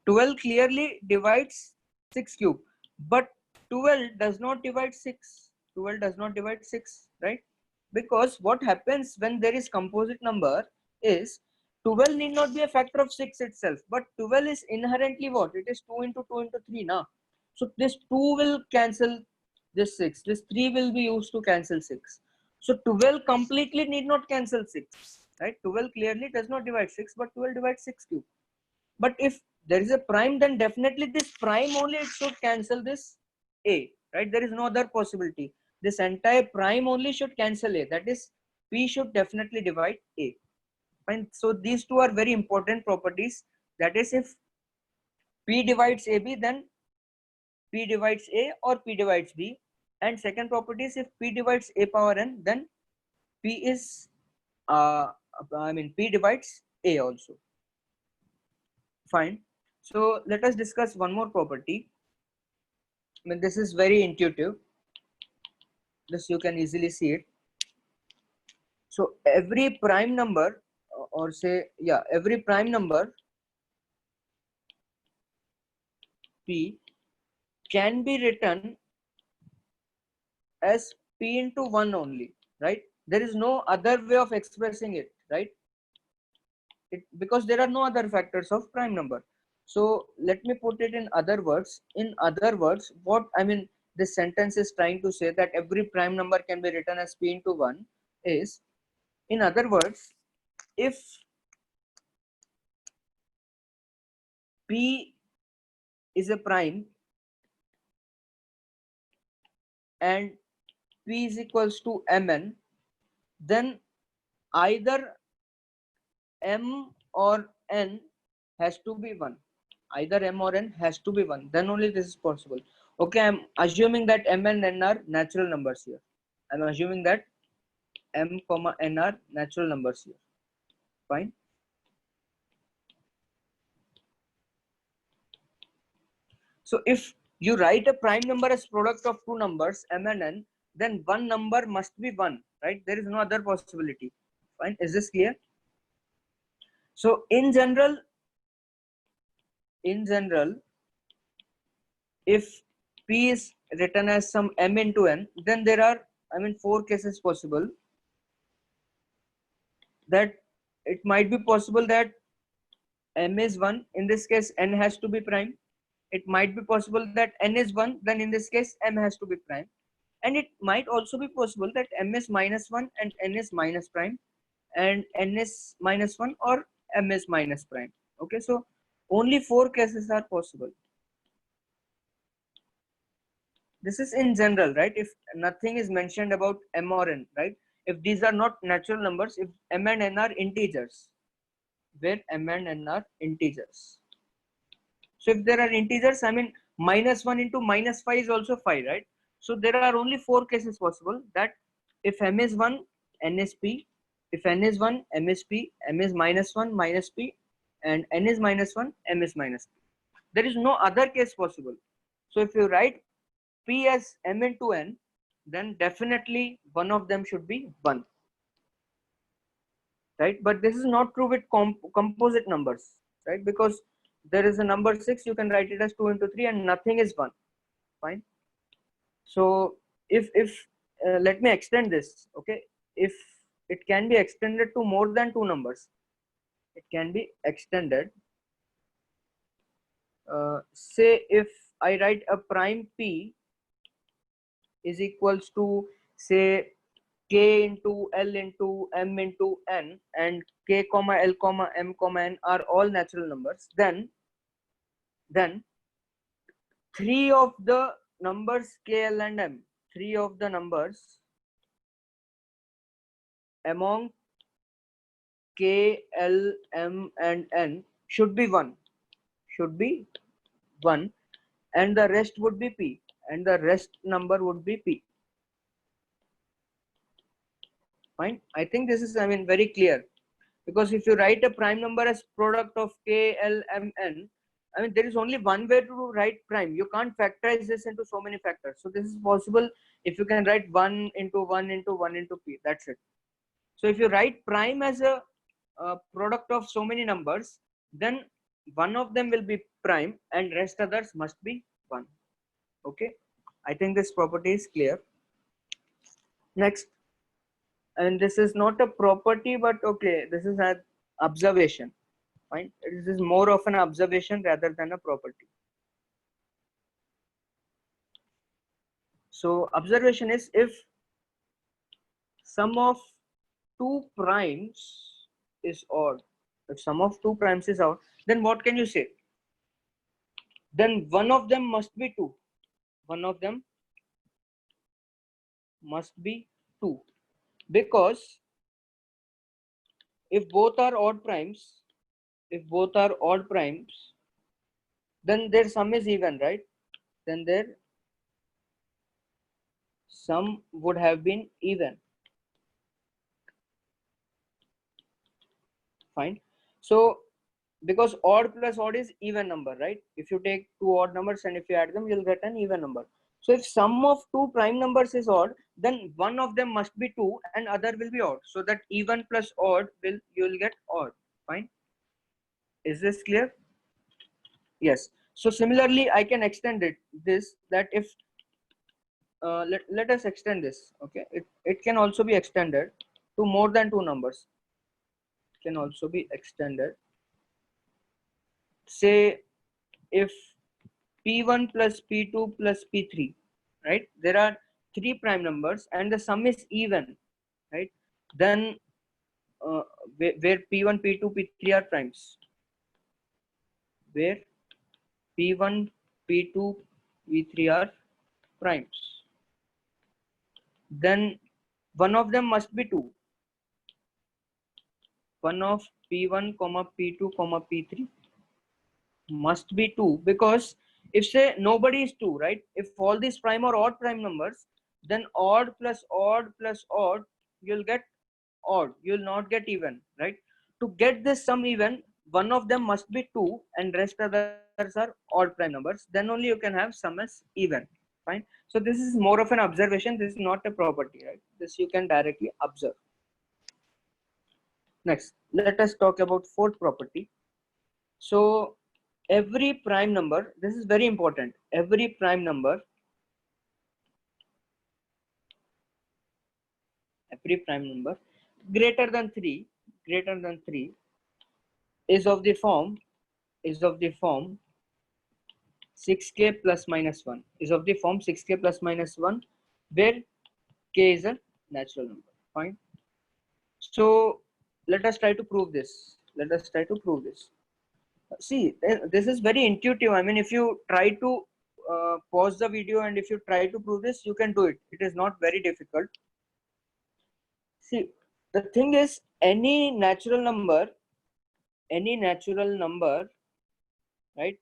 12 clearly divides 6 cube, but 12 does not divide 6. 12 does not divide 6, right? Because what happens when there is composite number is 12 need not be a factor of 6 itself, but 12 is inherently what? It is 2 into 2 into 3 now. So this 2 will cancel this 6. This 3 will be used to cancel 6. So 12 completely need not cancel 6, right? 12 clearly does not divide 6, but 12 divides 6 cube. But if there is a prime, then definitely this prime only it should cancel this a, right? There is no other possibility. This entire prime only should cancel a. That is, p should definitely divide a. Fine. So these two are very important properties. That is, if p divides ab, then p divides a or p divides b. And second property is, if p divides a power n, then p is p divides a also. Fine. So let us discuss one more property. I mean, this is very intuitive. This you can easily see it. So every prime number, or say, yeah, every prime number p can be written as p into 1 only, right? There is no other way of expressing it, right? Because there are no other factors of prime number. So let me put it in other words. In other words, what I mean, this sentence is trying to say that every prime number can be written as p into 1 is, in other words, if p is a prime and p is equals to mn, then either m or n has to be 1. Either m or n has to be 1. Then only this is possible. Okay, I'm assuming that m and n are natural numbers here. I'm assuming that m comma n are natural numbers here. Fine. So if you write a prime number as product of two numbers m and n, then one number must be 1, right? There is no other possibility. Fine. Is this clear? So in general, if p is written as some m into n, then there are, I mean, 4 cases possible. That it might be possible that m is 1. In this case, n has to be prime. It might be possible that n is 1. Then in this case, m has to be prime. And it might also be possible that m is minus 1 and n is minus prime, and n is minus 1 or m is minus prime. Okay, so only 4 cases are possible. This is in general, right? If nothing is mentioned about m or n, right? If these are not natural numbers, if m and n are integers, where m and n are integers. So if there are integers, I mean -1 into -5 is also 5, right? So there are only 4 cases possible, that if m is 1, n is p, if n is 1, m is p, m is -1, minus p, and n is -1, m is minus p. There is no other case possible. So if you write p as m into n, then definitely one of them should be 1, right? But this is not true with composite numbers, right? Because there is a number 6, you can write it as 2 into 3 and nothing is 1. Fine. So if let me extend this. Okay, if it can be extended to more than 2 numbers, it can be extended. Say if I write a prime p is equals to, say, k into l into m into n, and k comma l comma m comma n are all natural numbers, then three of the numbers k, l and m, three of the numbers among k, l, m and n should be 1, and the rest would be p, and the rest number would be p. Fine. I think this is, I mean, very clear, because if you write a prime number as product of k, l, m, n, I mean, there is only one way to write prime. You can't factorize this into so many factors. So this is possible if you can write 1 into 1 into 1 into p. That's it. So if you write prime as a product of so many numbers, then one of them will be prime and rest others must be 1. Okay. I think this property is clear. Next, and this is not a property, but okay, this is an observation. Fine. This is more of an observation rather than a property. So observation is, if sum of two primes is odd, if sum of two primes is odd, then what can you say? Then one of them must be 2. One of them must be 2, because if both are odd primes, then their sum is even, right? Then their sum would have been even. Fine. So because odd plus odd is even number, right? If you take two odd numbers and if you add them, you'll get an even number. So if sum of two prime numbers is odd, then one of them must be 2 and other will be odd. So that even plus odd you'll get odd. Fine. Is this clear? Yes. So similarly, I can extend this, that if let us extend this. Okay, it can also be extended to more than 2 numbers. It can also be extended. Say if p1 plus p2 plus p3, right? There are 3 prime numbers and the sum is even, right? Then where p1, p2, p3 are primes, where p1, p2, p3 are primes, then one of them must be 2. One of p1 comma p2 comma p3 must be 2, because if say nobody is 2, right? If all these prime or odd prime numbers, then odd plus odd plus odd, you'll get odd, you'll not get even, right? To get this sum even, one of them must be 2 and rest others are odd prime numbers, then only you can have sum as even. Fine. So this is more of an observation, this is not a property, right? This you can directly observe. Next, let us talk about fourth property. So every prime number, this is very important, every prime number greater than 3 is of the form 6k plus minus 1, is of the form 6k plus minus 1, where k is a natural number. Fine. So let us try to prove this. See, this is very intuitive. I mean, if you try to pause the video and if you try to prove this, you can do it. It is not very difficult. See, the thing is, any natural number any natural number, right?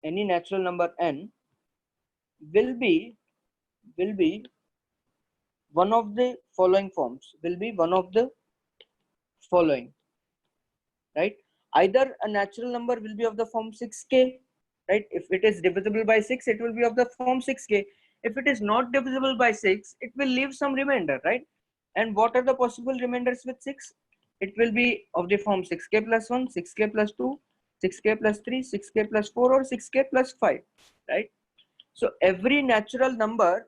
Any natural number n will be one of the following forms, will be one of the following, right? Either a natural number will be of the form 6k, right? If it is divisible by 6, it will be of the form 6k. If it is not divisible by 6, it will leave some remainder, right? And what are the possible remainders with 6? It will be of the form 6k plus 1, 6k plus 2, 6k plus 3, 6k plus 4, or 6k plus 5, right? So every natural number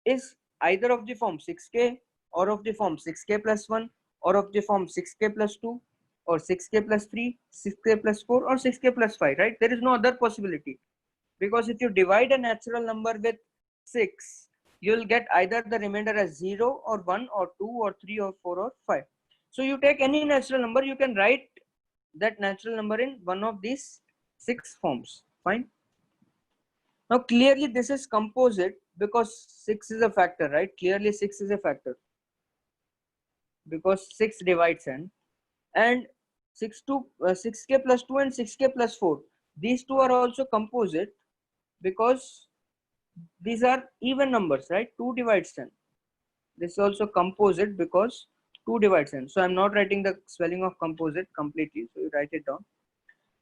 is either of the form 6k, or of the form 6k plus 1, or of the form 6k plus 2, or 6k plus 3, 6k plus 4, or 6k plus 5, right? There is no other possibility, because if you divide a natural number with 6, you will get either the remainder as 0 or 1 or 2 or 3 or 4 or 5. So you take any natural number, you can write that natural number in one of these 6 forms. Fine. Now clearly this is composite because 6 is a factor, right? Clearly 6 is a factor because 6 divides n, and 6k plus 2 and 6k plus 4, these two are also composite because these are even numbers, right? 2 divides 10. This is also composite because 2 divides n. So I'm not writing the spelling of composite completely, so you write it down.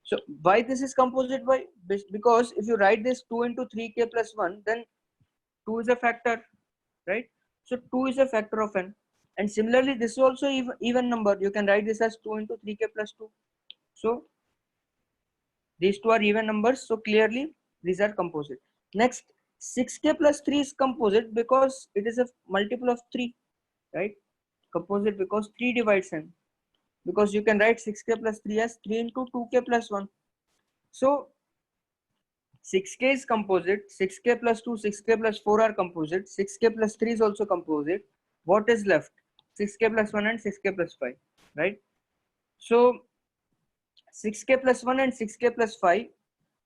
So why this is composite? Why? Because if you write this 2 into 3k plus 1, then 2 is a factor, right? So 2 is a factor of n. And similarly, this is also even number. You can write this as 2 into 3k plus 2. So these two are even numbers. So clearly these are composite. Next, 6k plus 3 is composite because it is a multiple of 3, right? Composite because 3 divides n. Because you can write 6k plus 3 as 3 into 2k plus 1. So 6k is composite, 6k plus 2, 6k plus 4 are composite, 6k plus 3 is also composite. What is left? 6k plus 1 and 6k plus 5, right? So 6k plus 1 and 6k plus 5,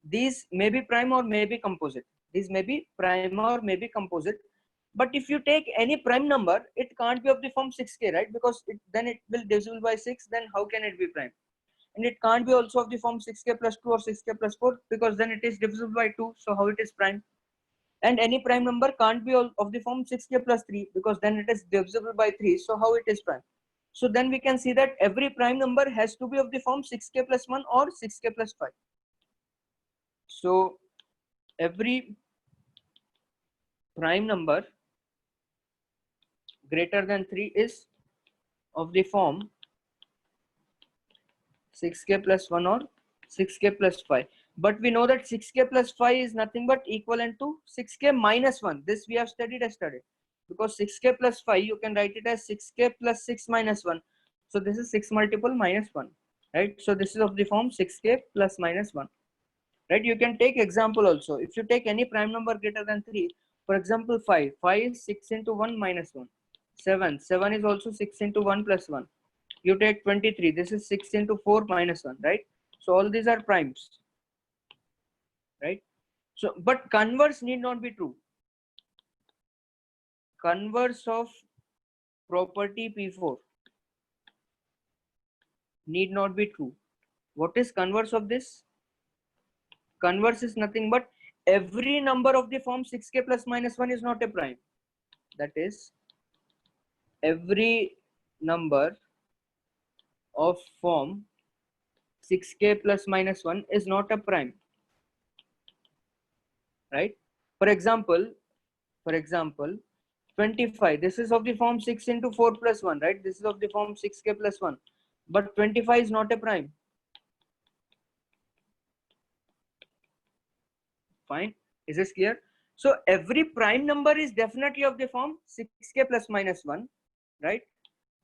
these may be prime or may be composite. These may be prime or may be composite. But if you take any prime number, it can't be of the form 6k, right? Because then it will divisible by 6, then how can it be prime? And it can't be also of the form 6k plus 2 or 6k plus 4 because then it is divisible by 2, so how it is prime? And any prime number can't be of the form 6k plus 3 because then it is divisible by 3, so how it is prime? So then we can see that every prime number has to be of the form 6k plus 1 or 6k plus 5. So every prime number greater than 3 is of the form 6k plus 1 or 6k plus 5. But we know that 6k plus 5 is nothing but equivalent to 6k minus 1. This we have studied yesterday. Because 6k plus 5, you can write it as 6k plus 6 minus 1. So this is 6 multiple minus 1. Right? So this is of the form 6k plus minus 1. Right? You can take example also. If you take any prime number greater than 3, for example 5. 5 is 6 into 1 minus 1. 7. 7 is also 6 into 1 plus 1. You take 23, this is 6 into 4 minus 1, right? So all these are primes, right? So but converse need not be true. Converse of property P4 need not be true. What is converse of this? Converse is nothing but every number of the form 6k plus minus 1 is not a prime. That is, every number of form 6k plus minus 1 is not a prime, right? For example 25, this is of the form 6 into 4 plus 1, right? This is of the form 6k plus 1, but 25 is not a prime. Fine, is this clear? So every prime number is definitely of the form 6k plus minus 1, right?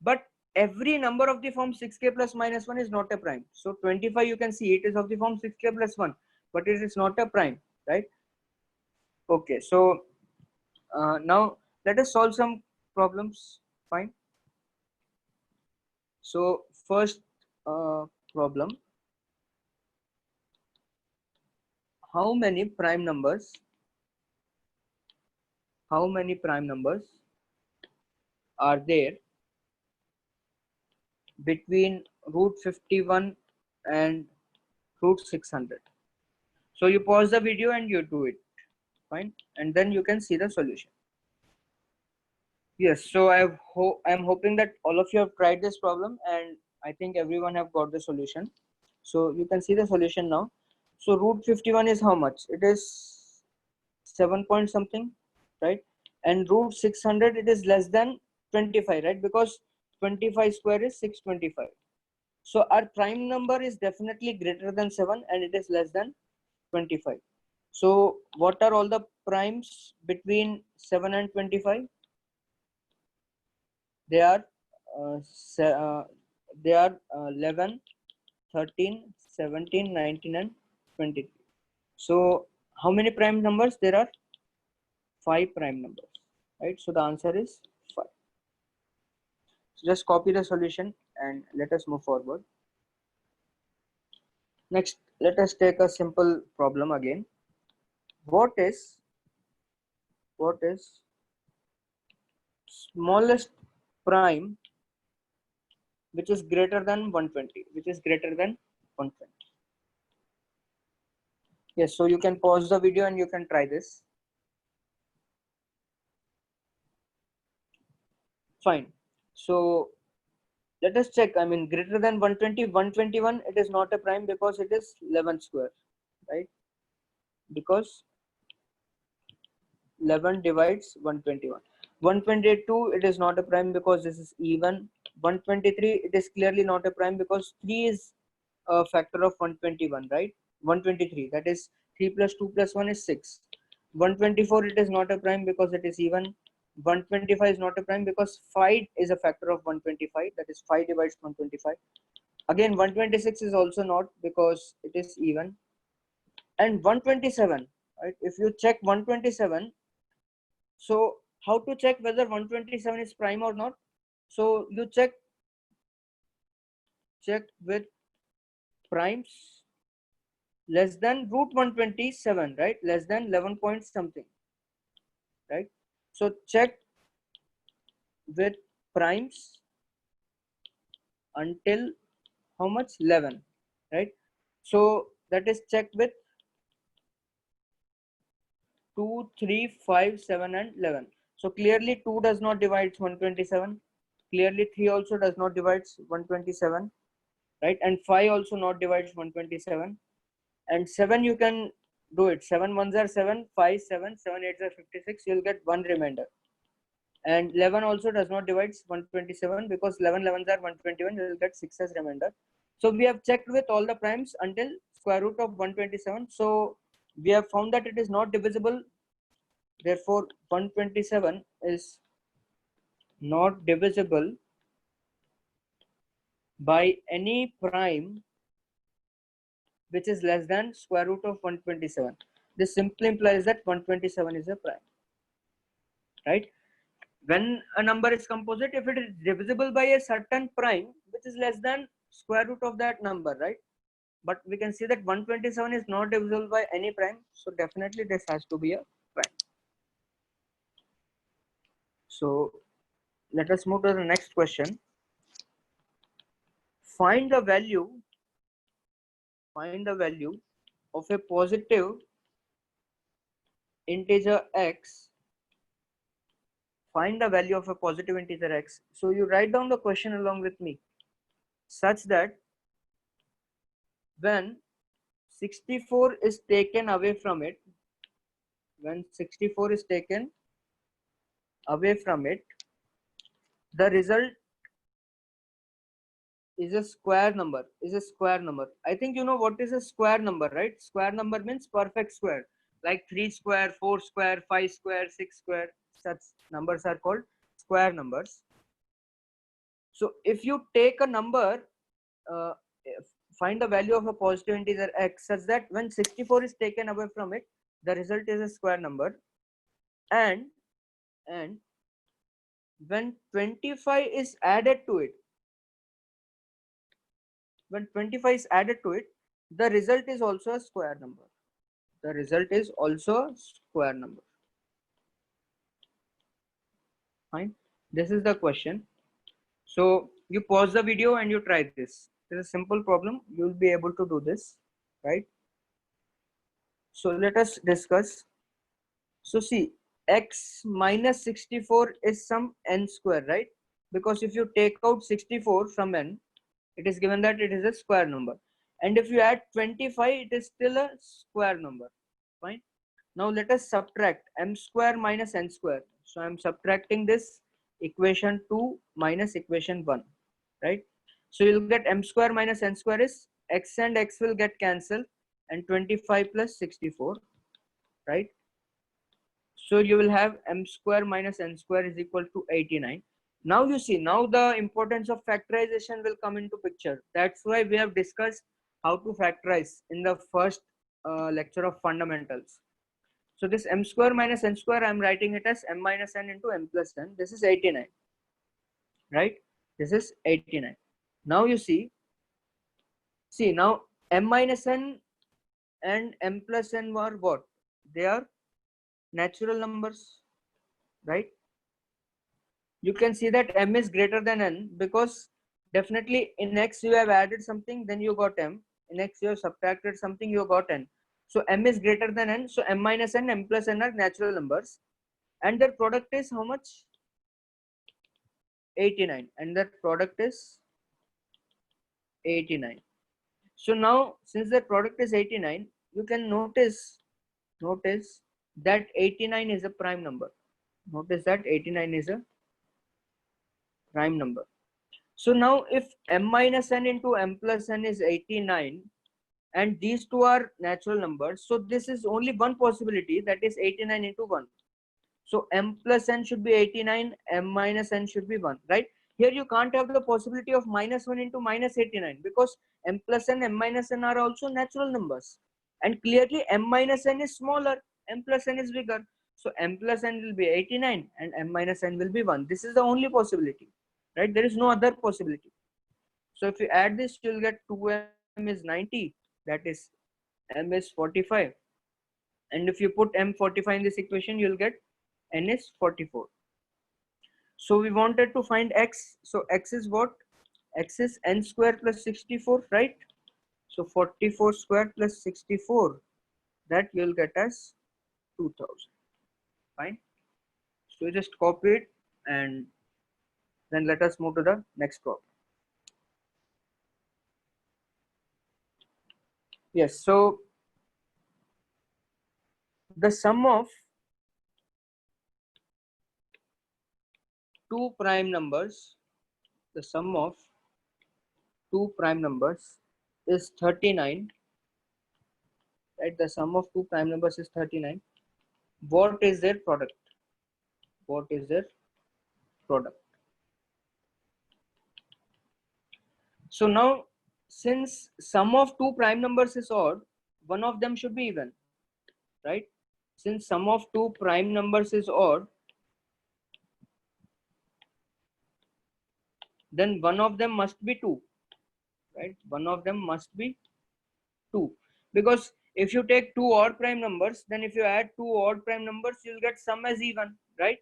But every number of the form 6k plus minus 1 is not a prime. So 25, you can see it is of the form 6k plus 1, but it is not a prime, right? Okay, so now let us solve some problems. Fine. So first problem, how many prime numbers are there between root 51 and root 600. So you pause the video and you do it, fine, and then you can see the solution. Yes, so I'm hoping that all of you have tried this problem, and I think everyone have got the solution. So you can see the solution now. So root 51 is how much? It is 7 point something, right? And root 600, it is less than 25, right? Because 25 square is 625. So our prime number is definitely greater than 7 and it is less than 25. So what are all the primes between 7 and 25? They are uh, they are 11, 13, 17, 19 and 23. So how many prime numbers? There are 5 prime numbers, right? So the answer is 5. So just copy the solution and let us move forward. Next, let us take a simple problem again. What is smallest prime which is greater than 120? Which is greater than 120? Yes, so you can pause the video and you can try this. Fine. So let us check. I mean, greater than 120, 121, it is not a prime because it is 11 square, right? Because 11 divides 121. 122, it is not a prime because this is even. 123, it is clearly not a prime because 3 is a factor of 121, right? 123, that is 3 plus 2 plus 1 is 6. 124, it is not a prime because it is even. 125 is not a prime because 5 is a factor of 125, that is 5 divides 125. Again, 126 is also not because it is even. And 127, right? If you check 127, so how to check whether 127 is prime or not? So you check with primes less than root 127, right? Less than 11 point something, right? So check with primes until how much? 11, right? So that is checked with 2, 3, 5, 7 and 11. So clearly 2 does not divide 127. Clearly 3 also does not divide 127, right? And 5 also not divides 127. And 7 you can do it. 7 ones are 7, 5, 7, 7 eights are 56. You'll get one remainder. And 11 also does not divide 127 because 11 11s are 121. You'll get 6 as remainder. So we have checked with all the primes until square root of 127. So we have found that it is not divisible. Therefore, 127 is not divisible by any prime which is less than square root of 127. This simply implies that 127 is a prime, right? When a number is composite, if it is divisible by a certain prime which is less than square root of that number, right? But we can see that 127 is not divisible by any prime, so definitely this has to be a prime. So let us move to the next question. Find the value of a positive integer x. Find the value of a positive integer x. So you write down the question along with me, such that when 64 is taken away from it, the result is a square number. I think you know what is a square number, right? Square number means perfect square, like 3 square, 4 square, 5 square, 6 square. Such numbers are called square numbers. So if you take a number, uh, find the value of a positive integer x such that when 64 is taken away from it, the result is a square number. And when 25 is added to it, the result is also a square number. Fine. This is the question. So you pause the video and you try this. It's a simple problem. You'll be able to do this, right? So let us discuss. So see, x minus 64 is some n square, right? Because if you take out 64 from n, it is given that it is a square number. And if you add 25, it is still a square number. Fine. Now let us subtract m square minus n square. So I am subtracting this equation 2 minus equation 1, right? So you'll get m square minus n square is x and x will get cancelled and 25 plus 64, right? So you will have m square minus n square is equal to 89. Now you see, now the importance of factorization will come into picture. That's why we have discussed how to factorize in the first lecture of fundamentals. So this m square minus n square, I'm writing it as m minus n into m plus n. This is 89, right? This is 89. Now you see now m minus n and m plus n were what? They are natural numbers, right? You can see that m is greater than n because definitely in x you have added something, then you got m. In x you have subtracted something, you got n. So m is greater than n. So m minus n, m plus n are natural numbers, and their product is how much? 89, and that product is 89. So now since the product is 89, you can notice that 89 is a prime number. Notice that 89 is a prime number. So now if m minus n into m plus n is 89 and these two are natural numbers, so this is only one possibility, that is 89 into 1. So m plus n should be 89, m minus n should be 1, right? Here you can't have the possibility of minus 1 into minus 89 because m plus n, m minus n are also natural numbers. And clearly m minus n is smaller, m plus n is bigger. So m plus n will be 89 and m minus n will be 1. This is the only possibility, right? There is no other possibility. So if you add this, you'll get 2m is 90, that is m is 45. And if you put m 45 in this equation, you'll get n is 44. So we wanted to find x. So x is what? X is n square plus 64, right? So 44 square plus 64, that you'll get as 2000. Fine. So you just copy it and then let us move to the next problem. Yes, so the sum of two prime numbers, the sum of two prime numbers is 39, right? The sum of two prime numbers is 39. What is their product? What is their product? So now, since sum of two prime numbers is odd, one of them should be even, right? Since sum of two prime numbers is odd, then one of them must be 2, right? One of them must be 2, because if you take two odd prime numbers, then if you add two odd prime numbers, you'll get sum as even, right?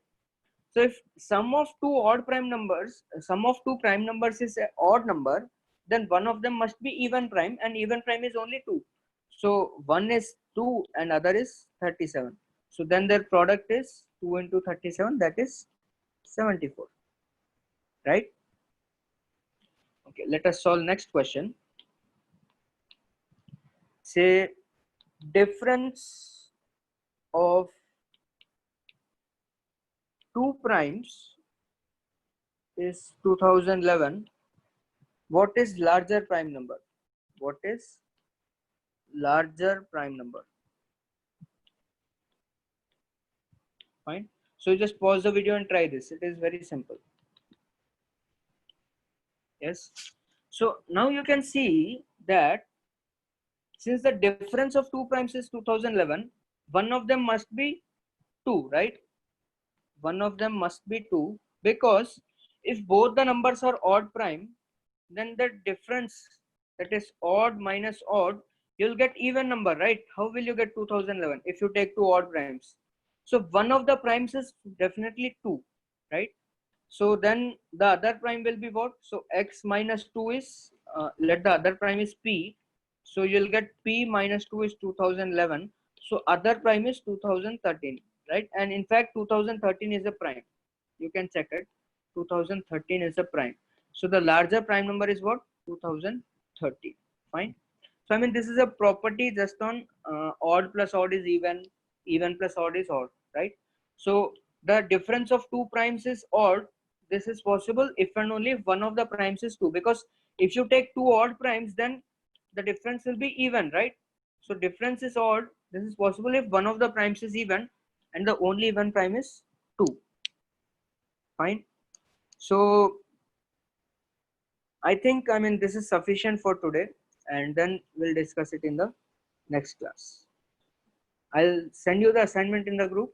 So if sum of two odd prime numbers, sum of two prime numbers is an odd number, then one of them must be even prime, and even prime is only 2. So one is 2 and other is 37. So then their product is 2 into 37, that is 74, right? Okay, let us solve next question. Say difference of two primes is 2011. What is larger prime number? What is larger prime number? Fine. So you just pause the video and try this. It is very simple. Yes. So now you can see that since the difference of two primes is 2011, one of them must be 2, right? One of them must be 2, because if both the numbers are odd prime, then the difference, that is odd minus odd, you'll get even number, right? How will you get 2011 if you take two odd primes? So one of the primes is definitely 2, right? So then the other prime will be what? So x minus 2 is let the other prime is p, so you'll get p minus 2 is 2011, so other prime is 2013, right? And in fact 2013 is a prime, you can check it, 2013 is a prime, so the larger prime number is what? 2013. Fine. So I mean, this is a property just on odd plus odd is even, even plus odd is odd, right? So the difference of two primes is odd. This is possible if and only if one of the primes is 2, because if you take two odd primes, then the difference will be even, right? So difference is odd. This is possible if one of the primes is even and the only even prime is 2. Fine. So I think, I mean, this is sufficient for today, and then we'll discuss it in the next class. I'll send you the assignment in the group.